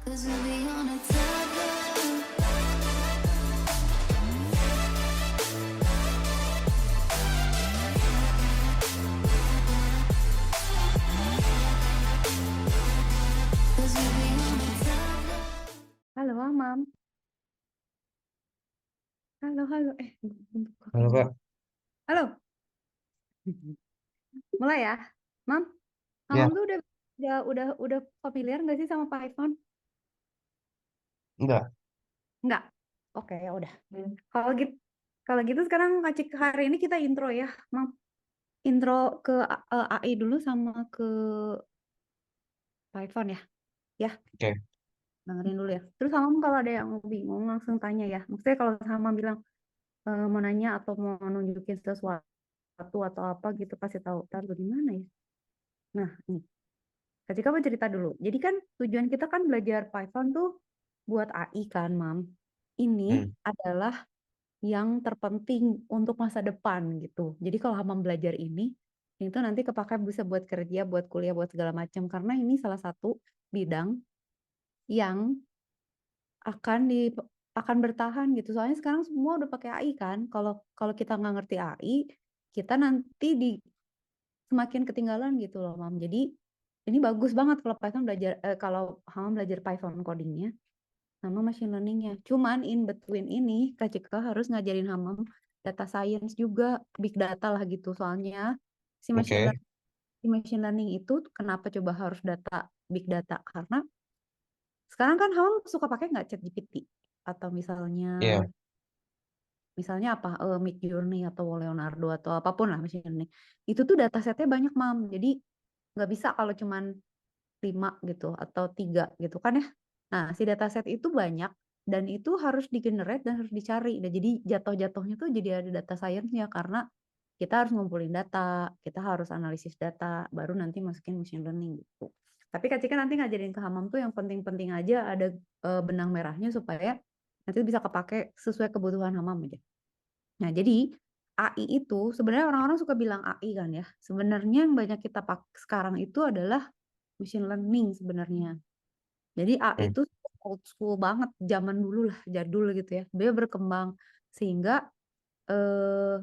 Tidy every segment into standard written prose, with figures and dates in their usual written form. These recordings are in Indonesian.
'Cause we'll be on a tether. Cause we'll be on a tether. Halo, Mam. Halo, halo. Buka Halo kamera. Kak, Halo. Mulai ya, Mam. Mamam ya tuh udah familiar nggak sih sama Python? enggak, Nggak. Oke, ya udah. Kalau gitu sekarang Kak hari ini kita intro ya, Mam. Intro ke AI dulu sama ke Python ya. Ya, oke, dengerin dulu ya. Terus Mamam kalau ada yang bingung langsung tanya ya. Maksudnya kalau Mamam bilang mau nanya atau mau nunjukin sesuatu atau apa gitu pasti tahu. Taruh di mana ya? Nah, ini. Ketika mau cerita dulu. Jadi kan tujuan kita kan belajar Python tuh buat AI kan, Mam. Ini hmm, adalah yang terpenting untuk masa depan gitu. Jadi kalau Mam belajar ini, itu nanti kepake bisa buat kerja, buat kuliah, buat segala macam. Karena ini salah satu bidang yang akan di akan bertahan gitu. Soalnya sekarang semua udah pakai AI kan. Kalau kalau kita nggak ngerti AI, kita nanti semakin ketinggalan gitu loh, Mam. Jadi ini bagus banget kalau Python belajar kalau Mam belajar Python codingnya sama machine learningnya. Cuman in between ini Kak Cika harus ngajarin Hamam data science juga, big data lah gitu. Soalnya si machine oke, learning, si machine learning itu kenapa coba harus data big data? Karena sekarang kan Hamam suka pakai nggak ChatGPT atau misalnya iya, misalnya apa Midjourney atau Leonardo atau apapun lah machine learning. Itu tuh datasetnya banyak, Mam. Jadi nggak bisa kalau cuman 5 gitu atau 3 gitu kan ya. Nah, si dataset itu banyak dan itu harus digenerate dan harus dicari. Dan jadi jatuh-jatuhnya tuh jadi ada data science-nya karena kita harus ngumpulin data, kita harus analisis data, baru nanti masukin machine learning gitu. Tapi Kak Cika nanti ngajarin ke Hamam tuh yang penting-penting aja ada benang merahnya supaya nanti bisa kepake sesuai kebutuhan Hamam aja. Nah, jadi AI itu sebenarnya orang-orang suka bilang AI kan ya. Sebenarnya yang banyak kita pakai sekarang itu adalah machine learning sebenarnya. Jadi AI hmm, itu old school banget, zaman dulu lah, jadul gitu ya. Dia berkembang sehingga eh,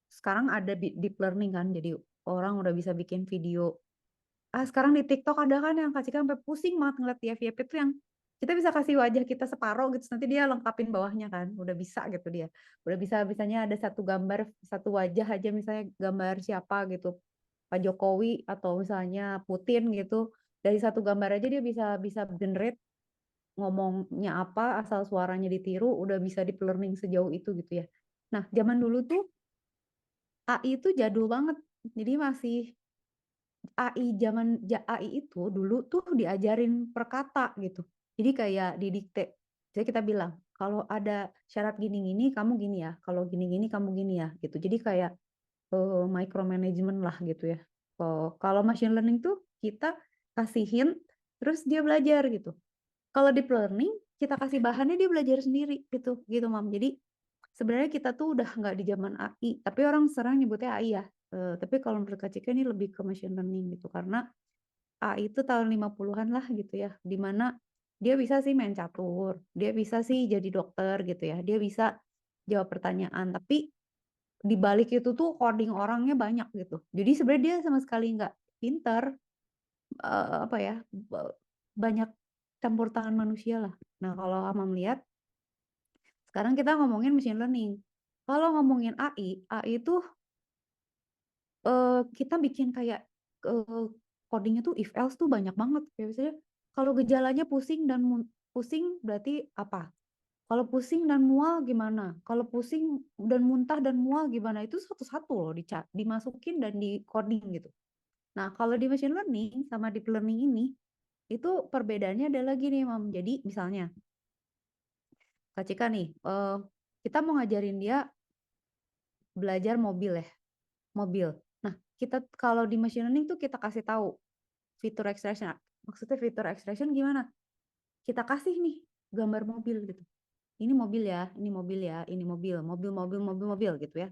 sekarang ada deep learning kan. Jadi orang udah bisa bikin video. Sekarang di TikTok ada kan yang kasih sampai pusing banget ngeliat di FYP itu yang kita bisa kasih wajah kita separoh gitu, nanti dia lengkapin bawahnya kan, udah bisa gitu dia. Udah bisa misalnya ada satu gambar, satu wajah aja misalnya gambar siapa gitu, Pak Jokowi atau misalnya Putin gitu. Dari satu gambar aja dia bisa bisa generate ngomongnya apa, asal suaranya ditiru, udah bisa deep learning sejauh itu gitu ya. Nah, zaman dulu tuh AI itu jadul banget. Jadi masih AI itu dulu tuh diajarin per kata gitu. Jadi kayak didikte. Jadi kita bilang, kalau ada syarat gini-gini kamu gini ya, kalau gini-gini kamu gini ya gitu. Jadi kayak micromanagement lah gitu ya. Kalau machine learning tuh kita kasihin terus dia belajar gitu. Kalau deep learning kita kasih bahannya dia belajar sendiri gitu gitu Mam. Jadi sebenarnya kita tuh udah nggak di zaman AI, tapi orang sekarang nyebutnya AI ya. Tapi kalau menurut Kak Cika ini lebih ke machine learning gitu karena AI itu tahun 50-an lah gitu ya, di mana dia bisa sih main catur, dia bisa sih jadi dokter gitu ya, dia bisa jawab pertanyaan, tapi di balik itu tuh coding orangnya banyak gitu. Jadi sebenarnya dia sama sekali nggak pinter, apa ya, banyak campur tangan manusia lah. Nah kalau Ama melihat, sekarang kita ngomongin machine learning. Kalau ngomongin AI itu kita bikin kayak codingnya tuh if else tuh banyak banget. Kayak misalnya kalau gejalanya pusing dan pusing berarti apa? Kalau pusing dan mual gimana? Kalau pusing dan muntah dan mual gimana? Itu satu-satu loh dimasukin dan di coding gitu. Nah, kalau di machine learning sama deep learning ini itu perbedaannya ada lagi nih, Mam. Jadi misalnya Kak Cika nih, kita mau ngajarin dia belajar mobil ya, mobil. Nah, kita kalau di machine learning tuh kita kasih tahu fitur extraction. Maksudnya fitur extraction gimana? Kita kasih nih gambar mobil gitu. Ini mobil ya, ini mobil ya, ini mobil, mobil, mobil, mobil, mobil gitu ya.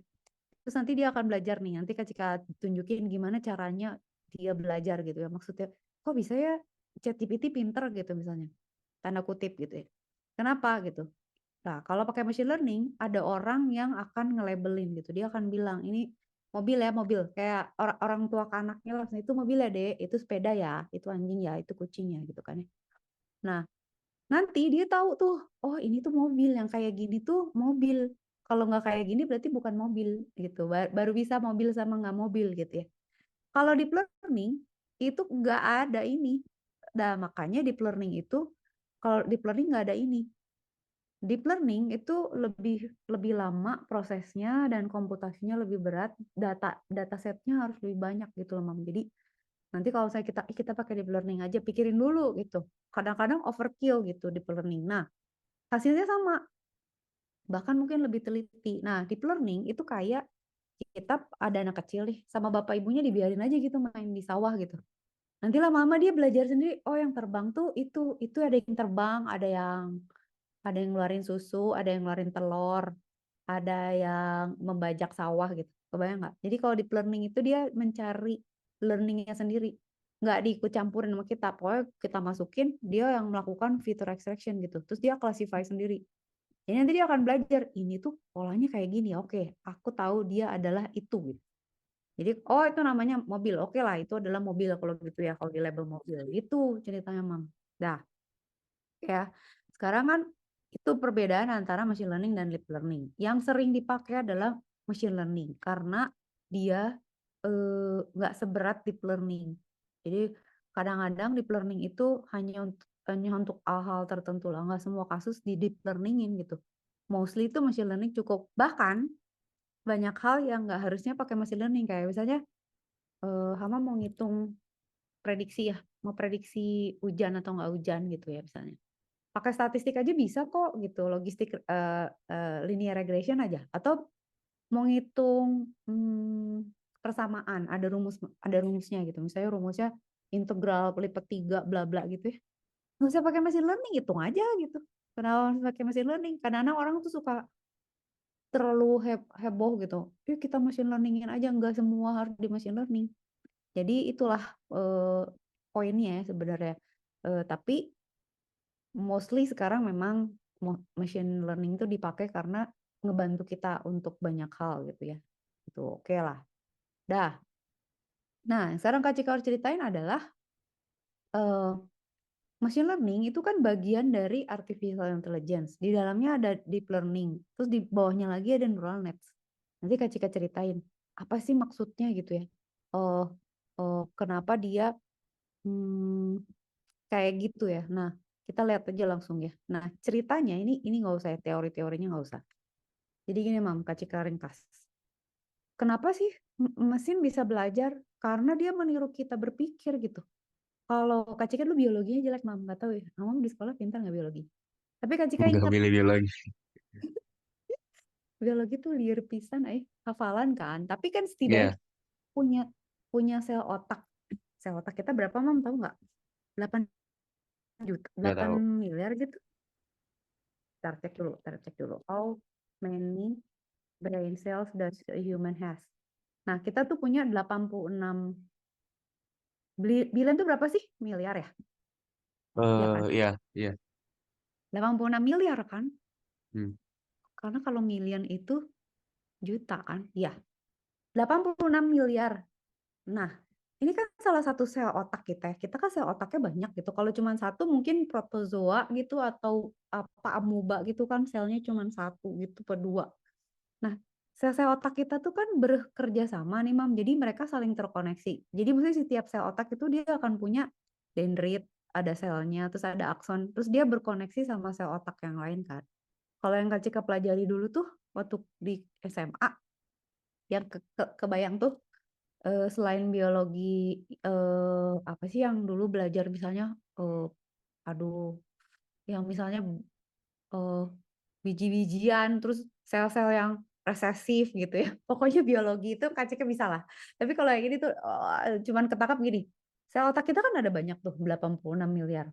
Terus nanti dia akan belajar nih. Nanti ketika tunjukin gimana caranya dia belajar gitu ya. Maksudnya, kok bisa ya ChatGPT pinter gitu misalnya. tanda kutip gitu ya. Kenapa gitu? Nah, kalau pakai machine learning, ada orang yang akan nge-labelin gitu. Dia akan bilang, ini mobil ya, mobil. Kayak orang tua ke anaknya langsung, itu mobil ya, Dek, itu sepeda ya, itu anjing ya, itu kucing ya, gitu kan ya. Nah, nanti dia tahu tuh, oh ini tuh mobil, yang kayak gini tuh mobil. Kalau nggak kayak gini berarti bukan mobil gitu. Baru bisa mobil sama nggak mobil gitu ya. Kalau deep learning itu nggak ada ini. Nah, makanya deep learning itu, kalau deep learning nggak ada ini. Deep learning itu lebih lebih lama prosesnya dan komputasinya lebih berat, data setnya harus lebih banyak gitu loh, Mam. Jadi nanti kalau saya kita pakai deep learning aja, pikirin dulu gitu. Kadang-kadang overkill gitu deep learning. Nah, hasilnya sama, bahkan mungkin lebih teliti. Nah, deep learning itu kayak kita ada anak kecil nih, sama bapak ibunya dibiarin aja gitu main di sawah gitu. Nanti lama-lama dia belajar sendiri, oh yang terbang tuh itu ada yang terbang, ada yang ngeluarin susu, ada yang ngeluarin telur, ada yang membajak sawah gitu. Kebayang nggak? Jadi kalau deep learning itu dia mencari learningnya sendiri. Nggak diikut campurin sama kita. Pokoknya kita masukin, dia yang melakukan feature extraction gitu. Terus dia classify sendiri. Jadi nanti dia akan belajar, ini tuh polanya kayak gini. Oke, aku tahu dia adalah itu gitu. Jadi, oh itu namanya mobil. Oke lah, itu adalah mobil kalau gitu ya, kalau di label mobil. Itu ceritanya, Mam. Dah, ya. Sekarang kan itu perbedaan antara machine learning dan deep learning. Yang sering dipakai adalah machine learning karena dia nggak seberat deep learning. Jadi kadang-kadang deep learning itu hanya untuk hal-hal tertentu lah, nggak semua kasus di deep learningin gitu. Mostly itu machine learning cukup. Bahkan banyak hal yang nggak harusnya pakai machine learning, kayak misalnya Hama mau ngitung prediksi ya, mau prediksi hujan atau nggak hujan gitu ya misalnya. Pakai statistik aja bisa kok gitu, logistik linear regression aja. Atau mau ngitung persamaan, ada rumusnya gitu. Misalnya rumusnya integral lipat 3 bla bla gitu ya. Nggak usah pakai machine learning, hitung aja gitu. Kenapa harus pakai machine learning? Kadang-kadang orang tuh suka terlalu heboh gitu. Yuk kita machine learningin aja, nggak semua harus di machine learning. Jadi itulah poinnya ya sebenarnya. Tapi mostly sekarang memang machine learning itu dipakai karena ngebantu kita untuk banyak hal gitu ya. Itu oke lah. Dah. Nah, sekarang Kak Cika harus ceritain adalah machine learning itu kan bagian dari artificial intelligence. Di dalamnya ada deep learning. Terus di bawahnya lagi ada neural nets. Nanti Kak Cika ceritain apa sih maksudnya gitu ya. Oh, kenapa dia kayak gitu ya. Nah, kita lihat aja langsung ya. Nah, ceritanya ini nggak usah ya, teori-teorinya nggak usah. Jadi gini, Mam, Kak Cika ringkas. Kenapa sih mesin bisa belajar? Karena dia meniru kita berpikir gitu. Kalau Kak Cika dulu biologinya jelek, Mam, nggak tahu ya. Mam di sekolah pintar nggak biologi? Tapi Kak Cika Enggak ingat pilih lagi. biologi tuh liar pisan, hafalan kan. Tapi kan setidaknya Iya, punya punya sel otak. Sel otak kita berapa, Mam, tahu nggak? 8 juta, nggak 8 tahu. miliar gitu. Ntar cek dulu. How many brain cells does a human has? Nah, kita tuh punya 86 billion tuh berapa sih? Miliar ya? Iya kan? Iya, iya. 86 miliar kan? Hmm. Karena kalau million itu juta kan? Iya. 86 miliar. Nah, ini kan salah satu sel otak kita ya. Kita kan sel otaknya banyak gitu. Kalau cuma satu mungkin protozoa gitu atau apa amuba gitu kan selnya cuma satu gitu per dua. Nah, sel-sel otak kita tuh kan bekerja sama nih, Mam. Jadi mereka saling terkoneksi. Jadi maksudnya setiap sel otak itu dia akan punya dendrit, ada selnya, terus ada akson, terus dia berkoneksi sama sel otak yang lain kan. Kalau yang Kak Cika pelajari dulu tuh waktu di SMA, yang kebayang tuh selain biologi apa sih yang dulu belajar misalnya aduh yang misalnya eh, biji-bijian, terus sel-sel yang resesif gitu ya. Pokoknya biologi itu kaciknya bisa lah. Tapi kalau yang ini tuh cuman ketangkap gini. Sel otak kita kan ada banyak tuh, 86 miliar.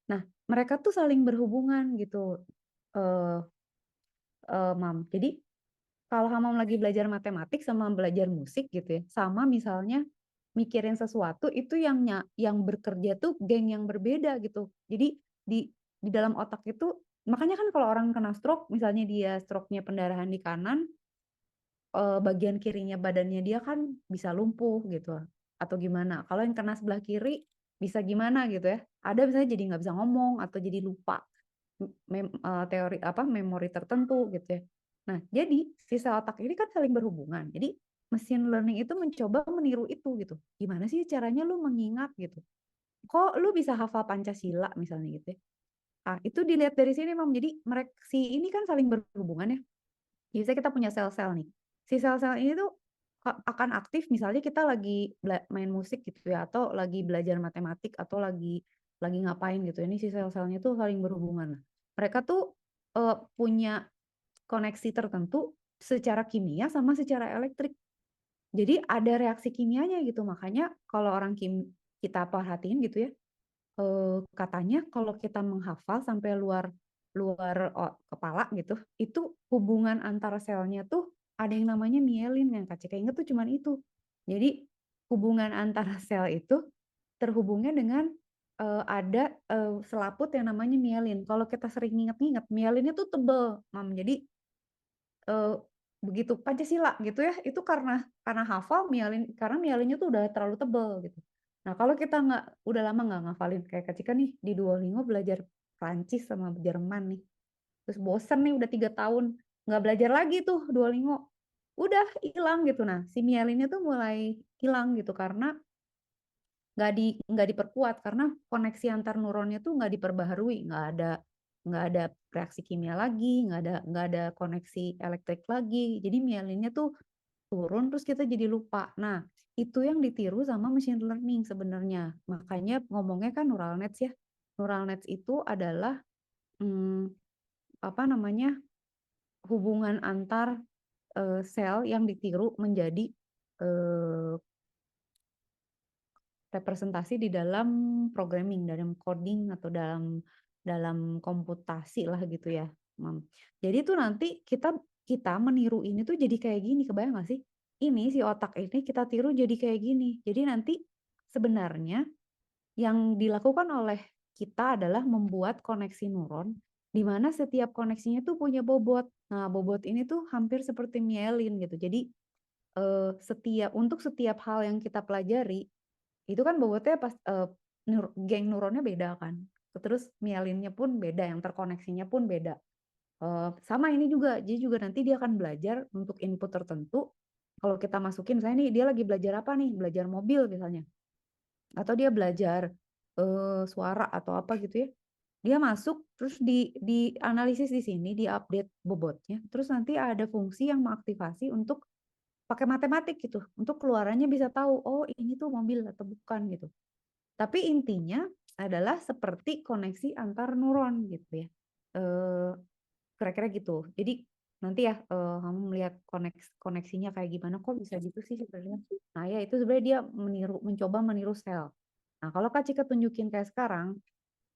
Nah, mereka tuh saling berhubungan gitu, eh Mam. Jadi kalau Hamam lagi belajar matematik sama belajar musik gitu ya, sama misalnya mikirin sesuatu itu yang bekerja tuh geng yang berbeda gitu. Jadi di di dalam otak itu makanya kan kalau orang kena stroke, misalnya dia stroke-nya pendarahan di kanan, bagian kirinya badannya dia kan bisa lumpuh gitu atau gimana. Kalau yang kena sebelah kiri bisa gimana gitu ya. Ada misalnya jadi nggak bisa ngomong atau jadi lupa teori apa memori tertentu gitu ya. Nah, jadi si sel otak ini kan saling berhubungan. Jadi machine learning itu mencoba meniru itu gitu. Gimana sih caranya lu mengingat gitu? Kok lu bisa hafal Pancasila misalnya gitu ya. Ah, itu dilihat dari sini, Mam. Jadi mereka si ini kan saling berhubungan ya. Biasanya kita punya sel-sel nih. Si sel-sel ini tuh akan aktif misalnya kita lagi main musik gitu ya atau lagi belajar matematik atau lagi ngapain gitu. Ini si sel-selnya tuh saling berhubungan. Nah, mereka tuh punya koneksi tertentu secara kimia sama secara elektrik. Jadi ada reaksi kimianya gitu. Makanya kalau orang kita perhatiin gitu ya, katanya kalau kita menghafal sampai luar luar kepala gitu, itu hubungan antara selnya tuh ada yang namanya mielin, yang Kak Cika inget tuh cuman itu. Jadi hubungan antara sel itu terhubungnya dengan ada selaput yang namanya mielin. Kalau kita sering inget-inget, mielinnya tuh tebel, Mam. Jadi begitu Pancasila gitu ya, itu karena hafal karena mielinnya tuh udah terlalu tebel gitu. Nah, kalau kita udah lama nggak ngafalin kayak Kak Cika nih di Duolingo belajar Prancis sama Jerman nih. Terus bosen nih udah 3 tahun nggak belajar lagi tuh Duolingo. Udah hilang gitu. Nah, si mielinnya tuh mulai hilang gitu karena nggak diperkuat karena koneksi antar neuronnya tuh nggak diperbaharui, nggak ada reaksi kimia lagi, nggak ada koneksi elektrik lagi. Jadi mielinnya tuh turun terus kita jadi lupa. Nah, itu yang ditiru sama machine learning sebenarnya. Makanya ngomongnya kan neural nets ya. Neural nets itu adalah hmm, apa namanya hubungan antar sel yang ditiru menjadi eh, representasi di dalam programming, dalam coding atau dalam dalam komputasi lah gitu ya, Mam. Jadi tuh nanti kita kita meniru ini tuh jadi kayak gini, kebayang nggak sih? Ini si otak ini kita tiru jadi kayak gini. Jadi nanti sebenarnya yang dilakukan oleh kita adalah membuat koneksi neuron di mana setiap koneksinya tuh punya bobot. Nah, bobot ini tuh hampir seperti mielin gitu. Jadi untuk setiap hal yang kita pelajari itu kan bobotnya pas geng neuronnya beda kan. Terus mielinnya pun beda, yang terkoneksinya pun beda. Sama ini juga, jadi juga nanti dia akan belajar untuk input tertentu. Kalau kita masukin, saya nih dia lagi belajar apa nih? Belajar mobil misalnya, atau dia belajar suara atau apa gitu ya. Dia masuk terus di analisis di sini, di update bobotnya. Terus nanti ada fungsi yang mengaktifasi untuk pakai matematik gitu, untuk keluarannya bisa tahu, oh ini tuh mobil atau bukan gitu. Tapi intinya adalah seperti koneksi antar neuron gitu ya. Eh, Kira-kira gitu. Jadi nanti ya kamu melihat koneksinya kayak gimana kok bisa gitu sih sebenarnya. Nah, ya itu sebenarnya dia mencoba meniru sel. Nah, kalau Kak Cika tunjukin kayak sekarang,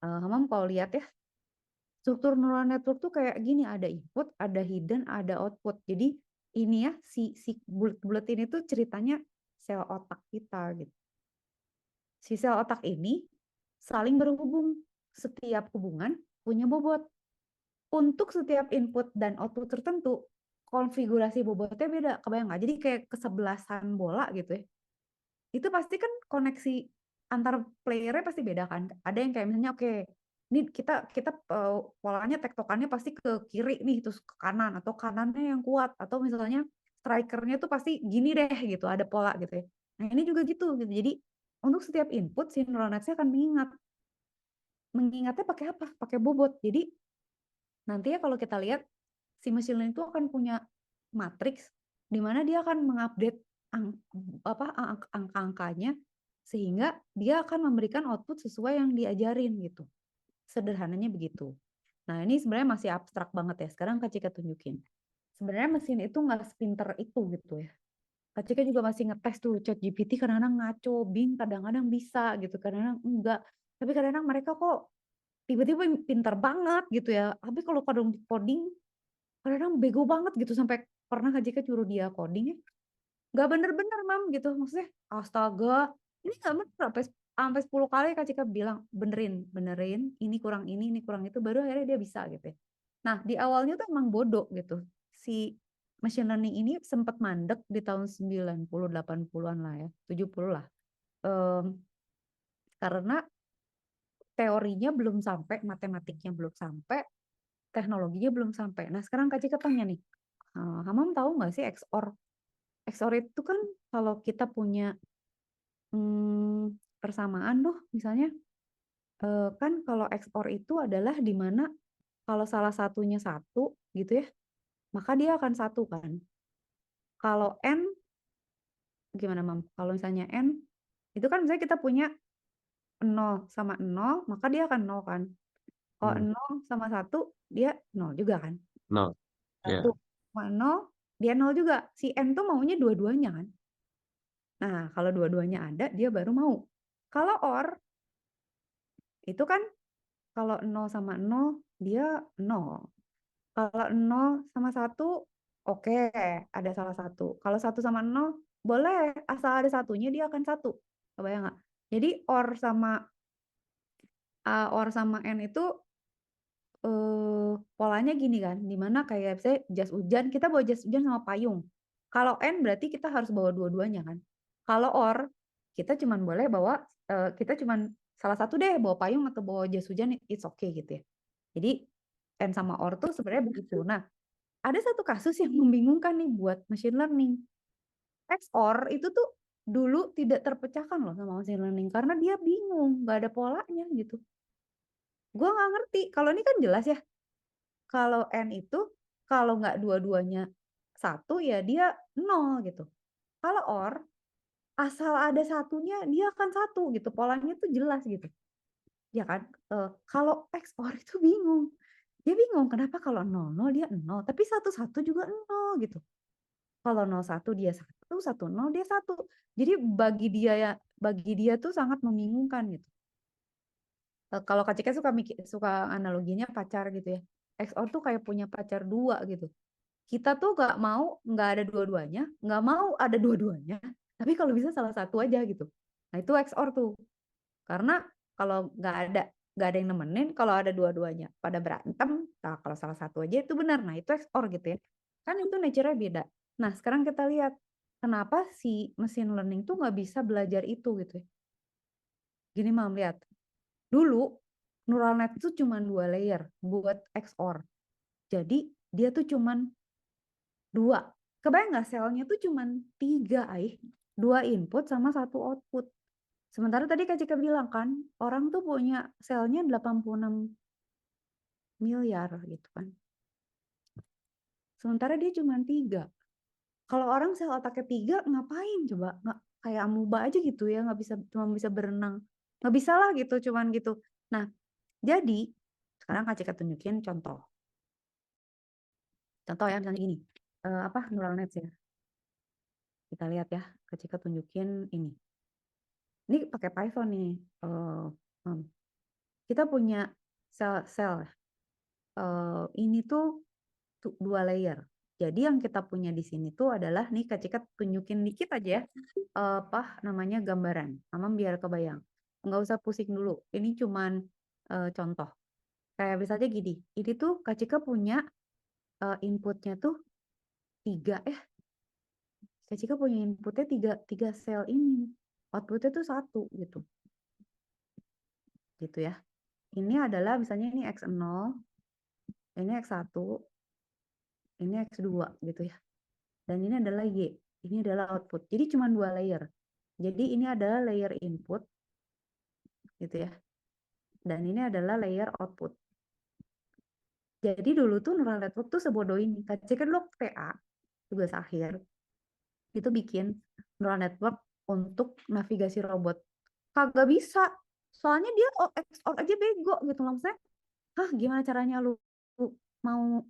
Hamam kalau lihat ya, struktur neural network tuh kayak gini, ada input, ada hidden, ada output. Jadi ini ya si bulat-bulat ini tuh ceritanya sel otak kita gitu. Si sel otak ini saling berhubung. Setiap hubungan punya bobot. Untuk setiap input dan output tertentu, konfigurasi bobotnya beda. Kebayang nggak? Jadi kayak kesebelasan bola gitu ya. Itu pasti kan koneksi antar playernya pasti beda kan. Ada yang kayak misalnya oke, ini kita kita polanya tektokannya pasti ke kiri nih terus ke kanan atau kanannya yang kuat atau misalnya strikernya tuh pasti gini deh gitu, ada pola gitu ya. Nah, ini juga gitu gitu. Jadi untuk setiap input si neural nets-nya akan mengingatnya pakai apa? Pakai bobot. Jadi nanti ya kalau kita lihat si machine learning itu akan punya matriks di mana dia akan mengupdate angka-angkanya sehingga dia akan memberikan output sesuai yang diajarin gitu. Sederhananya begitu. Nah, ini sebenarnya masih abstrak banget ya. Sekarang Kak Cika tunjukin. Sebenarnya mesin itu nggak sepinter itu gitu ya. Kak Cika juga masih ngetes tuh ChatGPT, kadang-kadang ngaco, Bing kadang-kadang bisa gitu, kadang-kadang enggak. Tapi kadang-kadang mereka kok tiba-tiba pinter banget gitu ya. Tapi kalau coding kadang-kadang bego banget gitu sampai pernah Kak Jika suruh dia coding ya nggak bener-bener mam gitu maksudnya astaga ini nggak bener apa sampai 10 kali Kak Cika bilang, "Benerin, benerin, ini kurang itu," baru akhirnya dia bisa gitu ya. Nah, di awalnya tuh emang bodoh gitu. Si machine learning ini sempat mandek di tahun 90, 80-an lah ya, 70 lah. Karena teorinya belum sampai, matematiknya belum sampai, teknologinya belum sampai. Nah, sekarang Kak Cika tanya nih, Hamam tahu nggak sih XOR? XOR itu kan kalau kita punya persamaan tuh, misalnya kan kalau XOR itu adalah di mana kalau salah satunya satu gitu ya, maka dia akan satu kan. Kalau N, gimana Mam? Kalau misalnya N, itu kan misalnya kita punya 0 sama 0, maka dia akan 0 kan. Kalau 0 sama 1, dia 0 juga kan. No, ya. 1 sama 0, dia 0 juga. Si N tuh maunya dua-duanya kan. Nah, kalau dua-duanya ada, dia baru mau. Kalau OR, itu kan kalau 0 sama 0, dia 0. Kalau 0 sama 1, oke, ada salah satu. Kalau 1 sama 0, boleh, asal ada satunya dia akan satu. Kebayang nggak? Jadi OR sama N itu polanya gini kan, dimana kayak misalnya jas hujan, kita bawa jas hujan sama payung. Kalau N berarti kita harus bawa dua-duanya kan. Kalau OR, kita cuman boleh bawa, kita cuman salah satu deh, bawa payung atau bawa jas hujan, it's okay gitu ya. Jadi N sama OR tuh sebenarnya begitu. Nah, ada satu kasus yang membingungkan nih buat machine learning. XOR itu tuh dulu tidak terpecahkan loh sama machine learning karena dia bingung, nggak ada polanya gitu. Gue nggak ngerti. Kalau ini kan jelas ya. Kalau N itu kalau nggak dua-duanya satu ya dia 0 gitu. Kalau OR asal ada satunya dia akan satu gitu. Polanya tuh jelas gitu. Ya kan? Kalau XOR itu bingung. Dia bingung kenapa kalau 00 dia 0, tapi 11 juga 0 gitu. Kalau 01 dia 1, 10 dia 1. Jadi bagi dia tuh sangat membingungkan gitu. Kalau Kak Cika suka analoginya pacar gitu ya. XOR tuh kayak punya pacar dua gitu. Kita tuh nggak ada dua-duanya, nggak mau ada dua-duanya, tapi kalau bisa salah satu aja gitu. Nah itu XOR tuh. Karena kalau nggak ada yang nemenin, kalau ada dua-duanya pada berantem, nah kalau salah satu aja itu benar. Nah itu XOR gitu ya. Kan itu nature-nya beda. Nah sekarang kita lihat kenapa si machine learning tuh nggak bisa belajar itu gitu ya. Gini Mam, lihat. Dulu neural net itu cuma 2 layer buat XOR. Jadi dia tuh cuman 2. Kebayang nggak selnya tuh cuman 3, 2 input sama 1 output. Sementara tadi Kak Cika bilang kan, orang tuh punya selnya 86 miliar gitu kan. Sementara dia cuma 3. Kalau orang sel otaknya 3, ngapain coba? Nggak, kayak amuba aja gitu ya, cuma bisa berenang. Nggak bisa lah gitu, cuman gitu. Nah, jadi sekarang Kak Cika tunjukin contoh. Contoh ya, misalnya gini. Neural net ya. Kita lihat ya, Kak Cika tunjukin ini. Ini pakai Python nih. Kita punya sel. Ini tuh 2 layer. Jadi yang kita punya di sini tuh adalah, nih Kak Cika tunjukin dikit aja ya. Namanya gambaran. Mama biar kebayang. Nggak usah pusing dulu. Ini cuman contoh. Kayak misalnya gini. Ini tuh Kak Cika punya inputnya tuh 3 Kak Cika punya inputnya 3 sel ini. Outputnya tuh 1 gitu. Gitu ya. Ini adalah misalnya ini X0, ini X1, ini X2 gitu ya. Dan ini adalah Y, ini adalah output. Jadi cuma 2 layer. Jadi ini adalah layer input gitu ya. Dan ini adalah layer output. Jadi dulu tuh neural network tuh sebodoh ini. Kak kan dulu TA, tugas akhir, itu bikin neural network untuk navigasi robot. Kagak bisa. Soalnya dia XOR aja bego gitu loh. Maksudnya, gimana caranya lu mau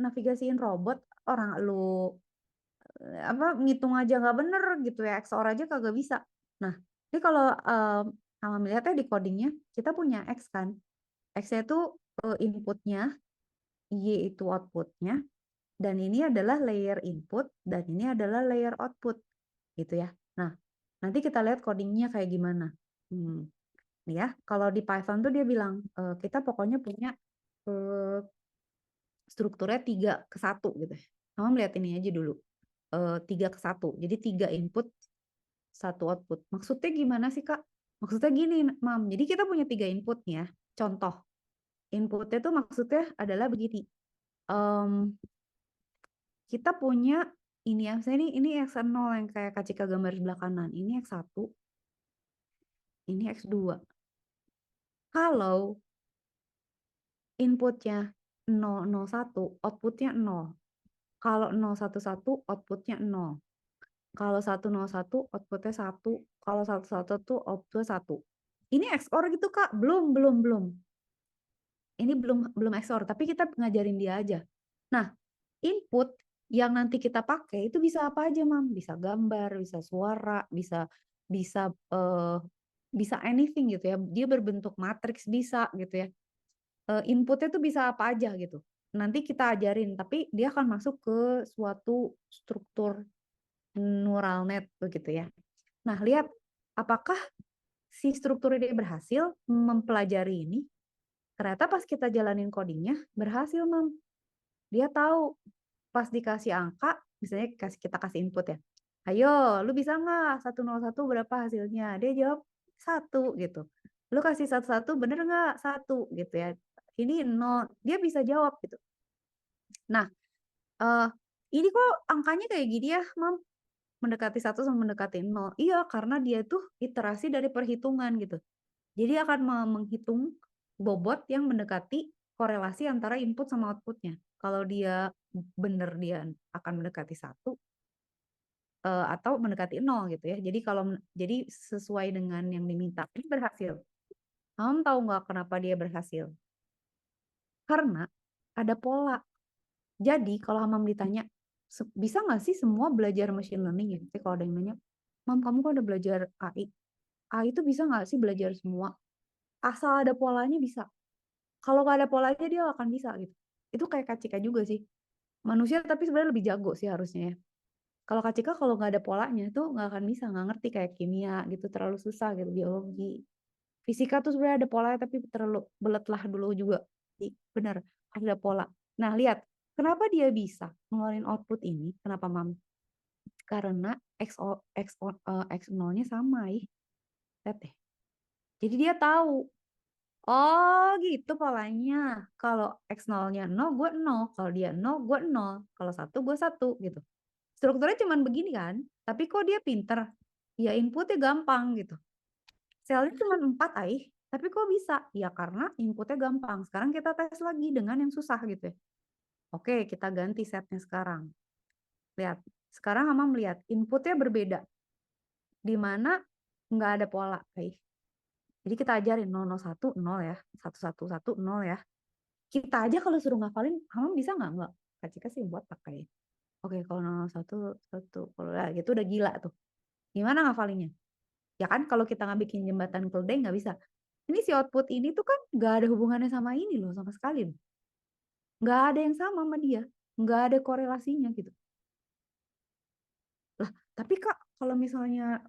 navigasiin robot, orang lu ngitung aja nggak bener gitu ya, XOR aja kagak bisa. Nah, ini kalau melihatnya di codingnya kita punya X kan, X-nya itu inputnya, Y itu outputnya, dan ini adalah layer input dan ini adalah layer output gitu ya. Nah, Nanti kita lihat codingnya kayak gimana. Nih ya, kalau di Python tuh dia bilang, kita pokoknya punya strukturnya 3:1 gitu. Kamu lihat ini aja dulu. 3:1. Jadi 3 input, 1 output. Maksudnya gimana sih, Kak? Maksudnya gini, Mam. Jadi kita punya 3 input nih ya. Contoh, inputnya tuh maksudnya adalah begini. Kita punya ini ya, misalnya ini X0 yang kayak Kak Cika gambar sebelah kanan. Ini X1, ini X2. Kalau inputnya 001, outputnya 0. Kalau 011, outputnya 0. Kalau 101, outputnya 1. Kalau 111 outputnya 1. Ini XOR gitu, Kak? Belum. Ini belum XOR, tapi kita ngajarin dia aja. Nah, input yang nanti kita pakai itu bisa apa aja, Mam? Bisa gambar, bisa suara, bisa bisa eh, bisa anything gitu ya. Dia berbentuk matriks bisa gitu ya. Inputnya tuh bisa apa aja gitu. Nanti kita ajarin, tapi dia akan masuk ke suatu struktur neural net begitu ya. Nah, lihat apakah si strukturnya dia berhasil mempelajari ini. Ternyata pas kita jalanin codingnya berhasil, Mam. Dia tahu pas dikasih angka, misalnya kita kasih input ya. Ayo, lu bisa nggak 101 berapa hasilnya? Dia jawab 1 gitu. Lu kasih 11 bener nggak? 1 gitu ya. Ini 0, dia bisa jawab gitu. Nah, ini kok angkanya kayak gini ya, Mam? Mendekati 1 sama mendekati 0. Iya, karena dia tuh iterasi dari perhitungan gitu. Jadi akan menghitung bobot yang mendekati korelasi antara input sama outputnya. Kalau dia benar dia akan mendekati 1 atau mendekati 0 gitu ya. Jadi sesuai dengan yang diminta. Ini berhasil. Kamu tahu nggak kenapa dia berhasil? Karena ada pola. Jadi kalau Hamam ditanya, bisa nggak sih semua belajar machine learning ya? Tapi kalau ada yang nanya, Mam kamu kan udah belajar AI. AI itu bisa nggak sih belajar semua? Asal ada polanya bisa. Kalau nggak ada polanya dia akan bisa gitu. Itu kayak Kak Cika juga sih. Manusia tapi sebenarnya lebih jago sih harusnya ya. Kalau Kak Cika kalau nggak ada polanya tuh nggak akan bisa, nggak ngerti kayak kimia gitu, terlalu susah gitu, biologi. Fisika tuh sebenarnya ada polanya tapi terlalu belet lah dulu juga. Bener, ada pola. Nah lihat, kenapa dia bisa ngeluarin output ini? Kenapa Mam? Karena X0-nya sama ih. Lihat deh. Jadi dia tahu. Oh gitu polanya. Kalau X0-nya 0, gue 0. Kalau dia 0, gue 0. Kalau 1, gue 1 gitu. Strukturnya cuman begini kan. Tapi kok dia pinter? Ya inputnya gampang gitu. Selnya cuma 4 tapi kok bisa? Ya karena inputnya gampang. Sekarang kita tes lagi dengan yang susah gitu ya. Oke, kita ganti setnya sekarang. Lihat. Sekarang Mama melihat inputnya berbeda. Di mana nggak ada pola. Jadi kita ajarin 001, 0 ya. 111, 0 ya. Kita aja kalau suruh ngafalin, kamu bisa nggak? Nggak. Kak Cika sih buat pakai. Oke, kalau 001, 1. Kalau gitu udah gila tuh. Gimana ngafalinnya? Ya kan kalau kita nggak bikin jembatan keledai nggak bisa. Ini si output ini tuh kan nggak ada hubungannya sama ini loh, sama sekali loh. Nggak ada yang sama dia. Nggak ada korelasinya gitu. Lah, tapi Kak, kalau misalnya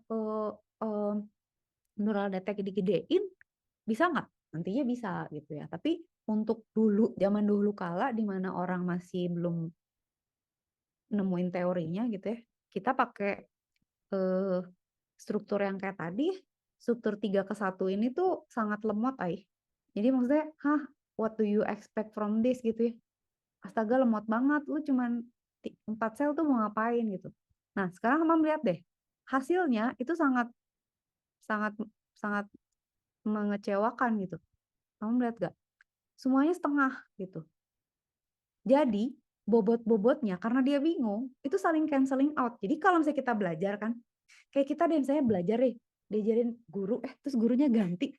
neural netnya gede-gedein, bisa nggak? Nantinya bisa gitu ya. Tapi untuk dulu, zaman dulu kala, di mana orang masih belum nemuin teorinya gitu ya, kita pakai eh, struktur yang kayak tadi, struktur 3:1 ini tuh sangat lemot, Jadi maksudnya, what do you expect from this gitu ya. Astaga lemot banget, lu cuman 4 sel tuh mau ngapain gitu. Nah, sekarang kamu lihat deh, hasilnya itu sangat sangat sangat mengecewakan gitu. Kamu lihat gak? Semuanya setengah gitu. Jadi, bobot-bobotnya karena dia bingung, itu saling canceling out. Jadi kalau misalnya kita belajar kan, kayak kita deh misalnya belajar deh, diajarin guru, terus gurunya ganti.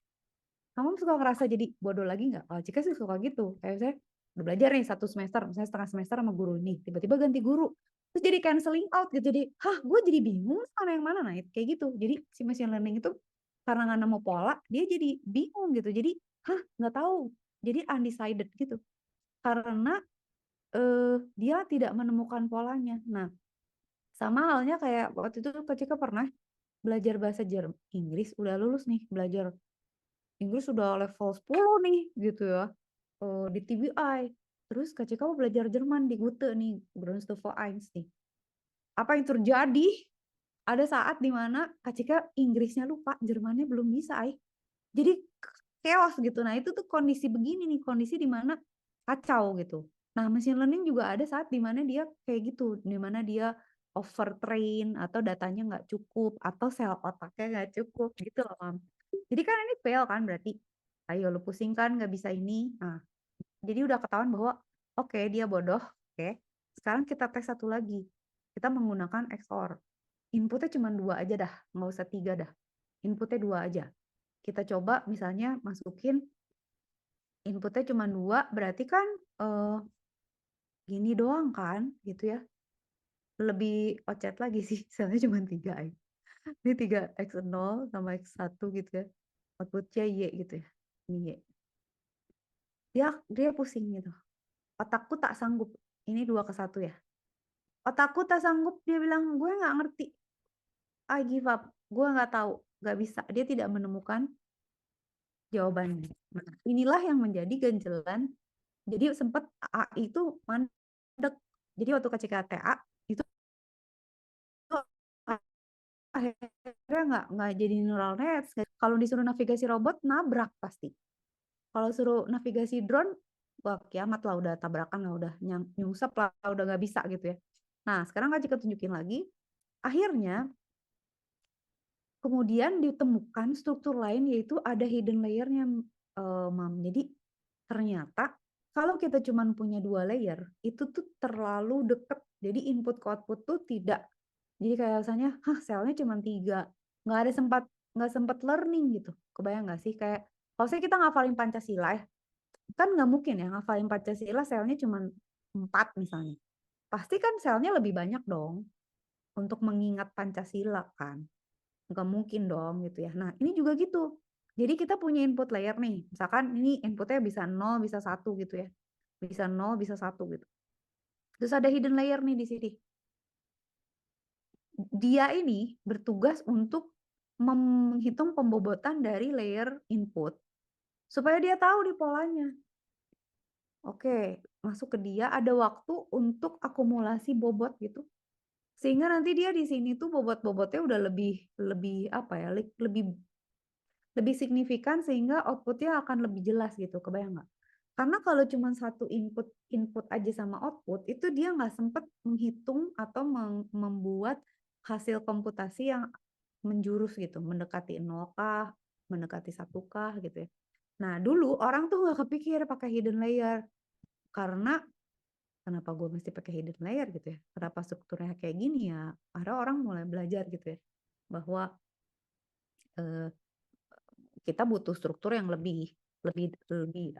Kamu suka ngerasa jadi bodoh lagi nggak? Kalau Cika sih suka gitu. Kayak saya udah belajar nih 1 semester, misalnya setengah semester sama guru ini, tiba-tiba ganti guru. Terus jadi canceling out gitu. Jadi, gue jadi bingung mana yang mana. Nah, kayak gitu. Jadi si machine learning itu karena nggak nemu pola, dia jadi bingung gitu. Jadi, nggak tahu. Jadi undecided gitu. Karena dia tidak menemukan polanya. Nah, sama halnya kayak waktu itu Kak Cika pernah belajar bahasa Inggris, udah lulus nih, belajar Inggris udah level 10 nih, gitu ya, di TBI. Terus Kak Cika mau belajar Jerman di Goethe nih, Grundstufe 1 nih. Apa yang terjadi? Ada saat di mana Kak Cika Inggrisnya lupa, Jermannya belum bisa, jadi chaos gitu. Nah, itu tuh kondisi begini nih, kondisi di mana kacau gitu. Nah, machine learning juga ada saat di mana dia kayak gitu, di mana dia overtrain atau datanya nggak cukup atau sel otaknya nggak cukup gitu loh, Mam. Jadi kan ini fail kan berarti. Ayo lu pusing kan nggak bisa ini. Nah, jadi udah ketahuan bahwa oke, dia bodoh. Oke. Sekarang kita tes satu lagi. Kita menggunakan XOR. Inputnya cuma 2 aja dah, nggak usah 3 dah. Inputnya 2 aja. Kita coba misalnya masukin inputnya cuma 2, berarti kan gini doang kan gitu ya. Lebih ocet lagi sih, selnya cuma 3 aja. Ini 3 X0 sama X1 gitu ya. Outputnya Y gitu ya. Ini Y. Dia pusing gitu. Otakku tak sanggup. Ini 2 ke 1 ya. Otakku tak sanggup, dia bilang, gue nggak ngerti. I give up. Gue nggak tahu. Nggak bisa. Dia tidak menemukan jawabannya. Nah, inilah yang menjadi ganjelan. Jadi sempat AI itu mandek. Jadi waktu ke CKTA itu akhirnya nggak jadi neural net. Kalau disuruh navigasi robot nabrak pasti. Kalau suruh navigasi drone, wah kiamat lah, udah tabrakan lah, udah nyungsep lah, udah nggak bisa gitu ya. Nah sekarang Kak Cika tunjukin lagi. Akhirnya kemudian ditemukan struktur lain yaitu ada hidden layernya, Mam. Jadi ternyata kalau kita cuma punya 2 layer, itu tuh terlalu deket. Jadi input ke output tuh tidak. Jadi kayak misalnya, selnya cuma 3. Nggak sempat learning gitu. Kebayang nggak sih? Kayak kalau saya kita ngafalin Pancasila ya, kan nggak mungkin ya ngafalin Pancasila selnya cuma 4 misalnya. Pasti kan selnya lebih banyak dong untuk mengingat Pancasila kan. Nggak mungkin dong gitu ya. Nah, ini juga gitu. Jadi kita punya input layer nih. Misalkan ini inputnya bisa 0, bisa 1 gitu ya. Bisa 0, bisa 1 gitu. Terus ada hidden layer nih di sini. Dia ini bertugas untuk menghitung pembobotan dari layer input supaya dia tahu di polanya. Oke, masuk ke dia ada waktu untuk akumulasi bobot gitu. Sehingga nanti dia di sini tuh bobot-bobotnya udah lebih apa ya? Lebih signifikan sehingga outputnya akan lebih jelas gitu, kebayang nggak? Karena kalau cuma satu input aja sama output, itu dia nggak sempat menghitung atau membuat hasil komputasi yang menjurus gitu, mendekati 0 kah, mendekati 1 kah gitu ya. Nah dulu orang tuh nggak kepikir pakai hidden layer, karena kenapa gue mesti pakai hidden layer gitu ya, kenapa strukturnya kayak gini ya, akhirnya orang mulai belajar gitu ya, bahwa eh, kita butuh struktur yang lebih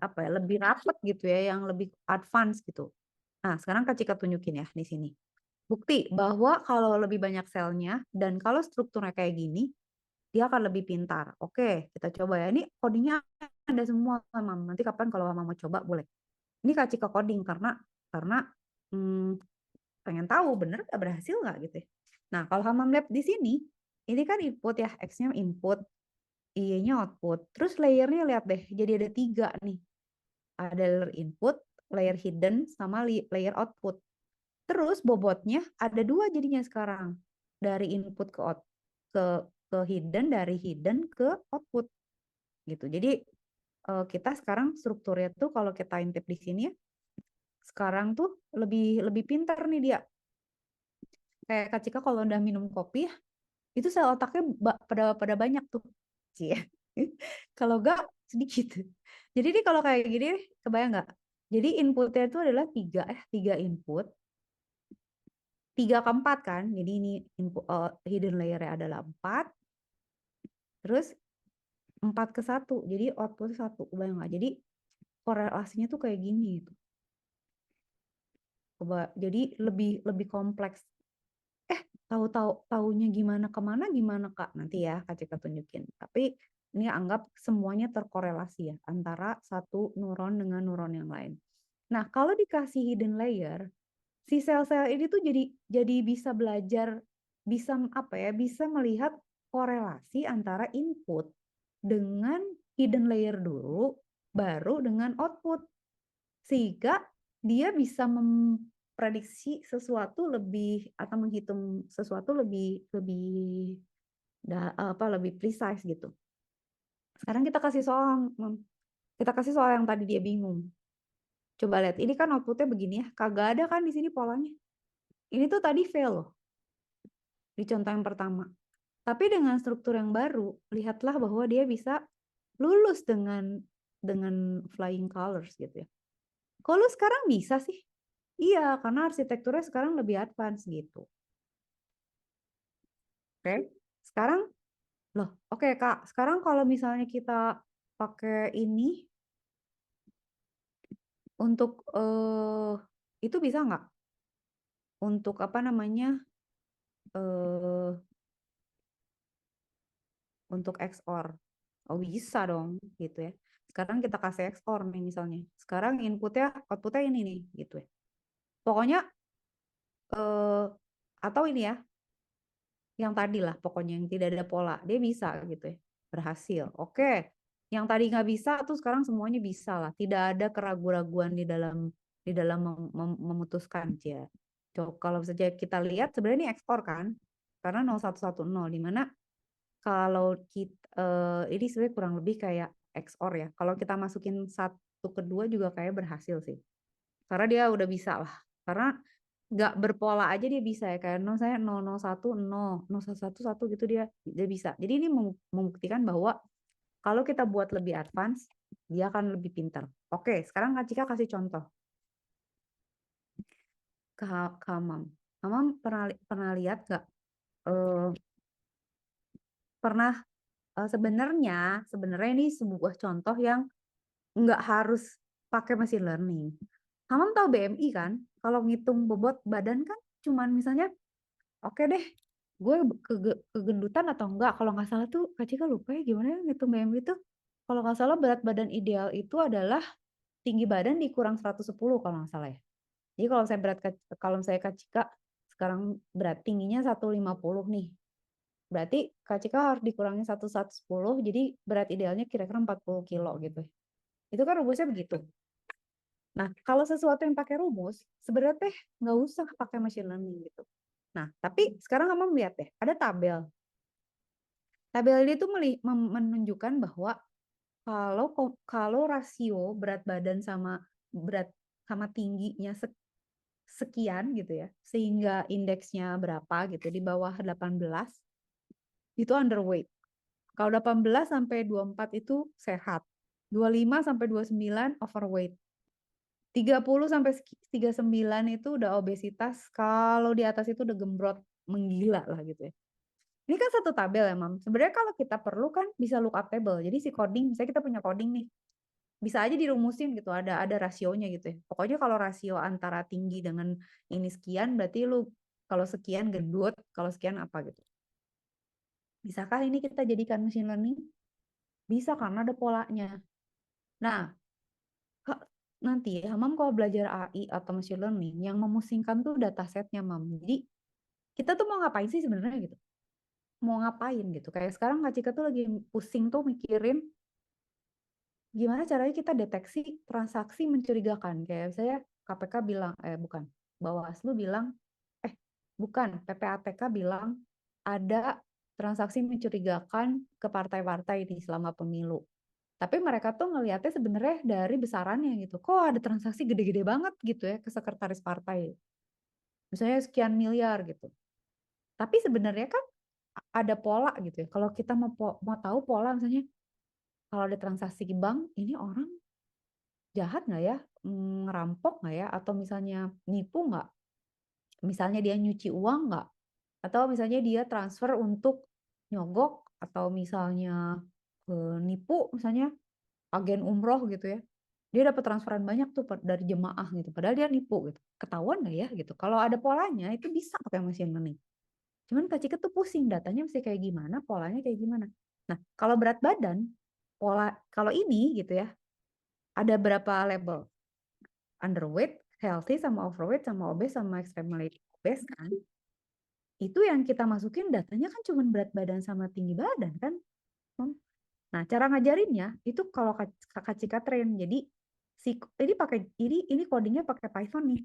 apa ya, lebih rapat gitu ya, yang lebih advance gitu. Nah, sekarang Kak Cika tunjukin ya di sini. Bukti bahwa kalau lebih banyak selnya dan kalau strukturnya kayak gini, dia akan lebih pintar. Oke, kita coba ya. Ini codingnya ada semua, Mam. Nanti kapan kalau Mama mau coba boleh. Ini Kak Cika coding karena hmm, pengen tahu bener nggak, berhasil nggak gitu ya. Nah, kalau Hamam Lab di sini, ini kan input ya, X-nya input, Y-nya output. Terus layernya lihat deh, jadi ada 3 nih. Ada layer input, layer hidden, sama layer output. Terus bobotnya ada 2 jadinya sekarang. Dari input ke hidden, dari hidden ke output. Gitu. Jadi kita sekarang strukturnya tuh kalau kita intip di sini ya, sekarang tuh lebih pintar nih dia. Kayak Kak Cika kalau udah minum kopi ya, itu sel otaknya pada banyak tuh. Cie. Kalau enggak sedikit. Jadi ini kalau kayak gini kebayang nggak? Jadi inputnya itu adalah 3 input. 3 ke 4 kan. Jadi ini input hidden layer-nya adalah 4. Terus 4 ke 1. Jadi output 1. Kebayang nggak? Jadi korelasinya tuh kayak gini gitu. Jadi lebih kompleks. Tahunya gimana kemana gimana Kak? Nanti ya Kak Cika tunjukin. Tapi ini anggap semuanya terkorelasi ya antara satu neuron dengan neuron yang lain. Nah, kalau dikasih hidden layer, si sel-sel ini tuh jadi bisa belajar, bisa apa ya, bisa melihat korelasi antara input dengan hidden layer dulu, baru dengan output. Sehingga dia bisa memprediksi sesuatu lebih atau menghitung sesuatu lebih lebih precise gitu. Sekarang kita kasih soal, kita kasih soal yang tadi dia bingung. Coba lihat, ini kan outputnya begini ya, kagak ada kan di sini polanya. Ini tuh tadi fail loh, di contoh yang pertama. Tapi dengan struktur yang baru, lihatlah bahwa dia bisa lulus dengan flying colors gitu ya. Kok lu sekarang bisa sih? Iya, karena arsitekturnya sekarang lebih advance gitu. Oke, sekarang loh, oke Kak, sekarang kalau misalnya kita pakai ini untuk itu bisa nggak? Untuk apa namanya? eh untuk XOR. Oh bisa dong gitu ya. Sekarang kita kasih XOR nih misalnya. Sekarang inputnya, outputnya ini nih gitu ya. Pokoknya atau ini ya, yang tadi lah pokoknya yang tidak ada pola. Dia bisa gitu ya. Berhasil. Oke. Yang tadi nggak bisa tuh sekarang semuanya bisa lah. Tidak ada keraguan-raguan di dalam memutuskan ya. Coba kalau saja kita lihat sebenarnya ini XOR kan. Karena 0110 di mana kalau kita ini sebenarnya kurang lebih kayak XOR ya. Kalau kita masukin satu kedua juga kayak berhasil sih. Karena dia udah bisa lah. Karena nggak berpola aja dia bisa ya. Kayak saya 001 0, 011 1 gitu dia bisa. Jadi ini membuktikan bahwa kalau kita buat lebih advance, dia akan lebih pintar. Oke, sekarang Kak Cika kasih contoh ke Hamam. Hamam pernah lihat nggak? Pernah sebenarnya ini sebuah contoh yang nggak harus pakai machine learning. Hamam tahu BMI kan? Kalau ngitung bobot badan kan cuman misalnya, oke deh, gue kegendutan atau enggak. Kalau nggak salah tuh, Kak Cika lupa ya gimana ngitung BMI itu. Kalau nggak salah berat badan ideal itu adalah tinggi badan dikurang 110 kalau nggak salah ya. Jadi kalau saya Kak Cika sekarang berat tingginya 150 nih. Berarti Kak Cika harus dikurangi 110, jadi berat idealnya kira-kira 40 kilo gitu. Itu kan rumusnya begitu. Nah, kalau sesuatu yang pakai rumus, sebenarnya teh nggak usah pakai machine learning gitu. Nah, tapi sekarang kamu lihat deh, ada tabel. Tabel ini tuh menunjukkan bahwa kalau rasio berat badan sama tingginya sekian gitu ya, sehingga indeksnya berapa gitu di bawah 18 itu underweight. Kalau 18 sampai 24 itu sehat. 25 sampai 29 overweight. 30 sampai 39 itu udah obesitas, kalau di atas itu udah gembrot menggila lah gitu ya. Ini kan satu tabel ya, Mam. Sebenarnya kalau kita perlu kan bisa look up table. Jadi si coding, misalnya kita punya coding nih, bisa aja dirumusin gitu, ada rasionya gitu ya. Pokoknya kalau rasio antara tinggi dengan ini sekian, berarti lu kalau sekian gendut, kalau sekian apa gitu. Bisakah ini kita jadikan machine learning? Bisa karena ada polanya. Nah, nanti ya, Mam kalau belajar AI atau machine learning, yang memusingkan tuh datasetnya, Mam. Jadi kita tuh mau ngapain sih sebenarnya gitu? Mau ngapain gitu? Kayak sekarang Kak Cika tuh lagi pusing tuh mikirin gimana caranya kita deteksi transaksi mencurigakan. Kayak saya KPK bilang, bukan, Bawaslu bilang, bukan, PPATK bilang ada transaksi mencurigakan ke partai-partai ini selama pemilu. Tapi mereka tuh ngelihatnya sebenarnya dari besarannya gitu. Kok ada transaksi gede-gede banget gitu ya ke sekretaris partai. Misalnya sekian miliar gitu. Tapi sebenarnya kan ada pola gitu ya. Kalau kita mau tahu pola misalnya kalau ada transaksi di bank, ini orang jahat nggak ya? Ngerampok nggak ya? Atau misalnya nipu nggak? Misalnya dia nyuci uang nggak? Atau misalnya dia transfer untuk nyogok atau misalnya nipu misalnya agen umroh gitu ya. Dia dapat transferan banyak tuh dari jemaah gitu. Padahal dia nipu gitu. Ketahuan nggak ya gitu. Kalau ada polanya itu bisa pakai machine learning. Cuman Kak Cika tuh pusing datanya mesti kayak gimana, polanya kayak gimana. Nah, kalau berat badan, kalau ini gitu ya, ada berapa level? Underweight, healthy, sama overweight, sama obese, sama extremely obese kan. Itu yang kita masukin datanya kan cuma berat badan sama tinggi badan kan. Nah, cara ngajarinnya itu kalau Kak Cika train. Jadi ini codingnya pakai Python nih,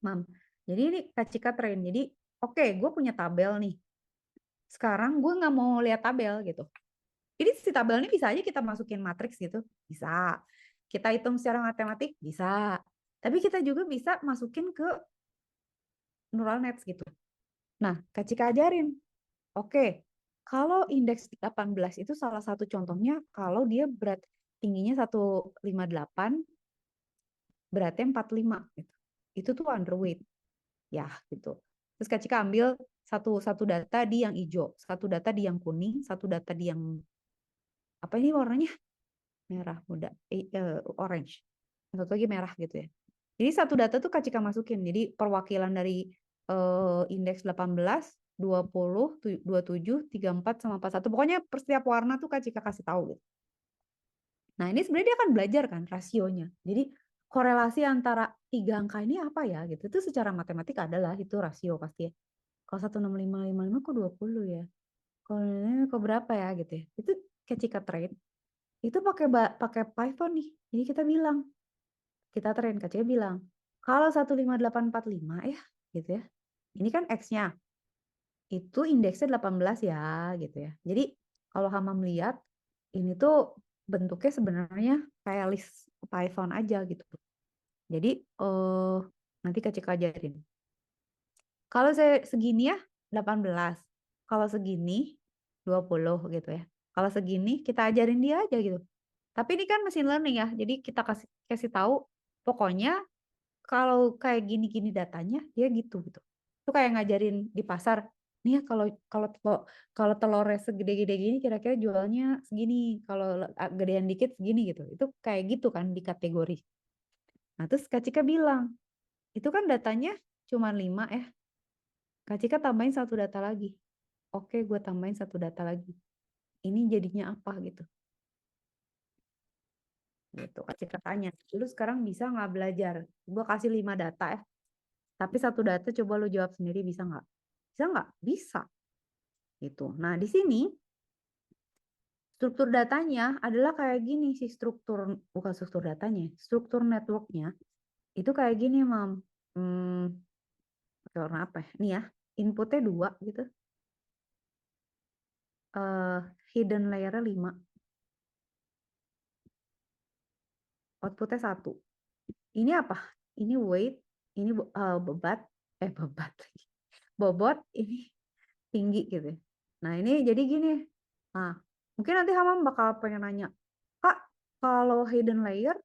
Mam. Jadi ini Kak Cika train. Jadi oke, gue punya tabel nih. Sekarang gue nggak mau lihat tabel gitu. Jadi si tabel ini bisa aja kita masukin matriks gitu, bisa. Kita hitung secara matematik, bisa. Tapi kita juga bisa masukin ke neural nets gitu. Nah, Kak Cika ajarin. Oke, kalau indeks 18 itu salah satu contohnya kalau dia berat tingginya 158, beratnya 45 gitu. Itu tuh underweight. Ya, gitu. Terus Kak Cika ambil satu data di yang hijau, satu data di yang kuning, satu data di yang apa ini warnanya? Merah muda, orange. Satu lagi merah gitu ya. Jadi satu data tuh Kak Cika masukin. Jadi perwakilan dari indeks 18, 20, 27, 34 sama 41. Pokoknya per setiap warna tuh Kak Cika kasih tahu gitu. Nah, ini sebenarnya dia akan belajar kan rasionya. Jadi korelasi antara tiga angka ini apa ya gitu. Itu secara matematik adalah itu rasio pasti ya. Kalau 16555 kok 20 ya. Kalau ini kok berapa ya gitu ya. Itu Kak Cika trade itu pakai Python nih. Jadi kita train Kak Cika bilang, kalau 15845 ya gitu ya. Ini kan X-nya. Itu indeksnya 18 ya gitu ya. Jadi kalau Hama melihat ini tuh bentuknya sebenarnya kayak list Python aja gitu. Jadi nanti Kak Cika ajarin. Kalau saya segini ya 18. Kalau segini 20 gitu ya. Kalau segini kita ajarin dia aja gitu. Tapi ini kan machine learning ya. Jadi kita kasih tahu pokoknya kalau kayak gini-gini datanya dia gitu gitu. Itu kayak ngajarin di pasar. Nih ya kalau telurnya segede-gede gini kira-kira jualnya segini. Kalau gedean dikit segini gitu. Itu kayak gitu kan di kategori. Nah, terus Kak Cika bilang, itu kan datanya cuma 5 ya. Kak Cika tambahin satu data lagi. Oke, gue tambahin satu data lagi. Ini jadinya apa gitu. Gitu, Kak Cika tanya. Lu sekarang bisa nggak belajar? Gue kasih 5 data ya. Tapi satu data coba lu jawab sendiri bisa nggak? Bisa nggak? Bisa. Gitu. Nah, di sini struktur datanya adalah kayak gini sih bukan struktur datanya, struktur networknya itu kayak gini, Mam. Pakai warna apa ya? Nih ya, inputnya 2 gitu. Hidden layer-nya 5. Outputnya 1. Ini apa? Ini weight, ini bebat lagi. Bobot, ini tinggi gitu. Nah, ini jadi gini. Nah, mungkin nanti Hamam bakal pengen nanya, Kak, kalau hidden layer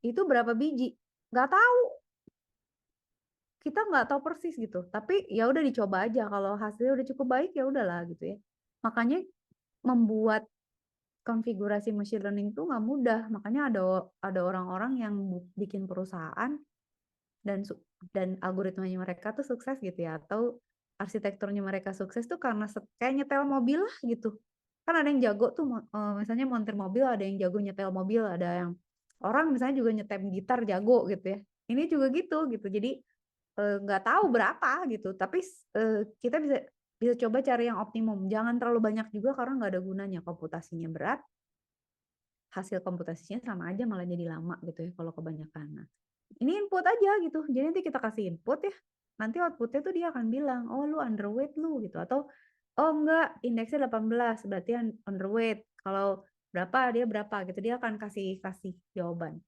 itu berapa biji? Nggak tahu. Kita nggak tahu persis gitu. Tapi ya udah dicoba aja. Kalau hasilnya udah cukup baik ya udahlah gitu ya. Makanya membuat konfigurasi machine learning itu nggak mudah. Makanya ada orang-orang yang bikin perusahaan dan algoritmanya mereka tuh sukses gitu ya, atau arsitekturnya mereka sukses tuh karena kayak nyetel mobil lah gitu. Kan ada yang jago tuh misalnya montir mobil, ada yang jago nyetel mobil, ada yang orang misalnya juga nyetem gitar jago gitu ya. Ini juga gitu. Jadi nggak tahu berapa gitu, tapi kita bisa bisa coba cari yang optimum. Jangan terlalu banyak juga karena nggak ada gunanya, komputasinya berat, hasil komputasinya sama aja malah jadi lama gitu ya kalau kebanyakan. Nah, ini input aja gitu. Jadi nanti kita kasih input ya. Nanti outputnya tuh dia akan bilang, oh lu underweight lu gitu. Atau, oh enggak, indeksnya 18, berarti underweight. Kalau berapa, dia berapa gitu. Dia akan kasih jawaban.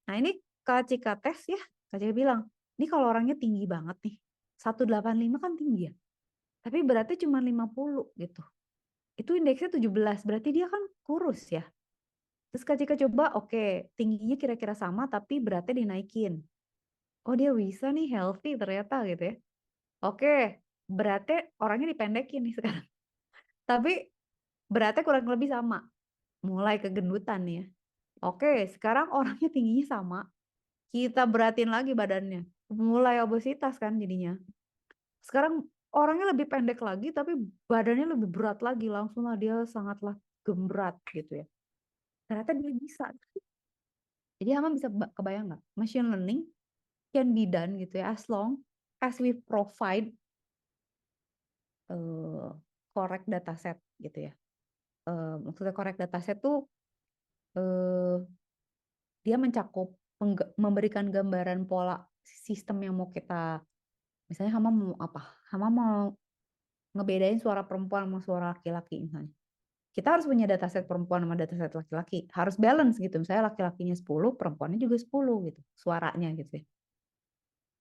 Nah ini Kak Cika tes ya. Kak Cika bilang, ini kalau orangnya tinggi banget nih. 185 kan tinggi ya. Tapi beratnya cuma 50 gitu. Itu indeksnya 17, berarti dia kan kurus ya. Terus Kak Cika coba, oke, tingginya kira-kira sama tapi beratnya dinaikin. Oh dia bisa nih healthy ternyata gitu ya. Oke, beratnya orangnya dipendekin nih sekarang. Tapi beratnya kurang lebih sama. Mulai kegendutan nih ya. Oke, sekarang orangnya tingginya sama. Kita beratin lagi badannya. Mulai obesitas kan jadinya. Sekarang orangnya lebih pendek lagi tapi badannya lebih berat lagi. Langsung lah dia sangatlah gemberat gitu ya. Ternyata dia bisa. Jadi Ama bisa kebayang nggak? Machine learning can be done gitu ya. As long as we provide eh, correct dataset gitu ya. Maksudnya correct dataset tuh eh, dia mencakup memberikan gambaran pola sistem yang mau kita, misalnya Hama mau apa? Hama mau ngebedain suara perempuan sama suara laki-laki misalnya. Kita harus punya dataset perempuan sama dataset laki-laki. Harus balance gitu. Misalnya laki-lakinya 10, perempuannya juga 10 gitu. Suaranya gitu ya.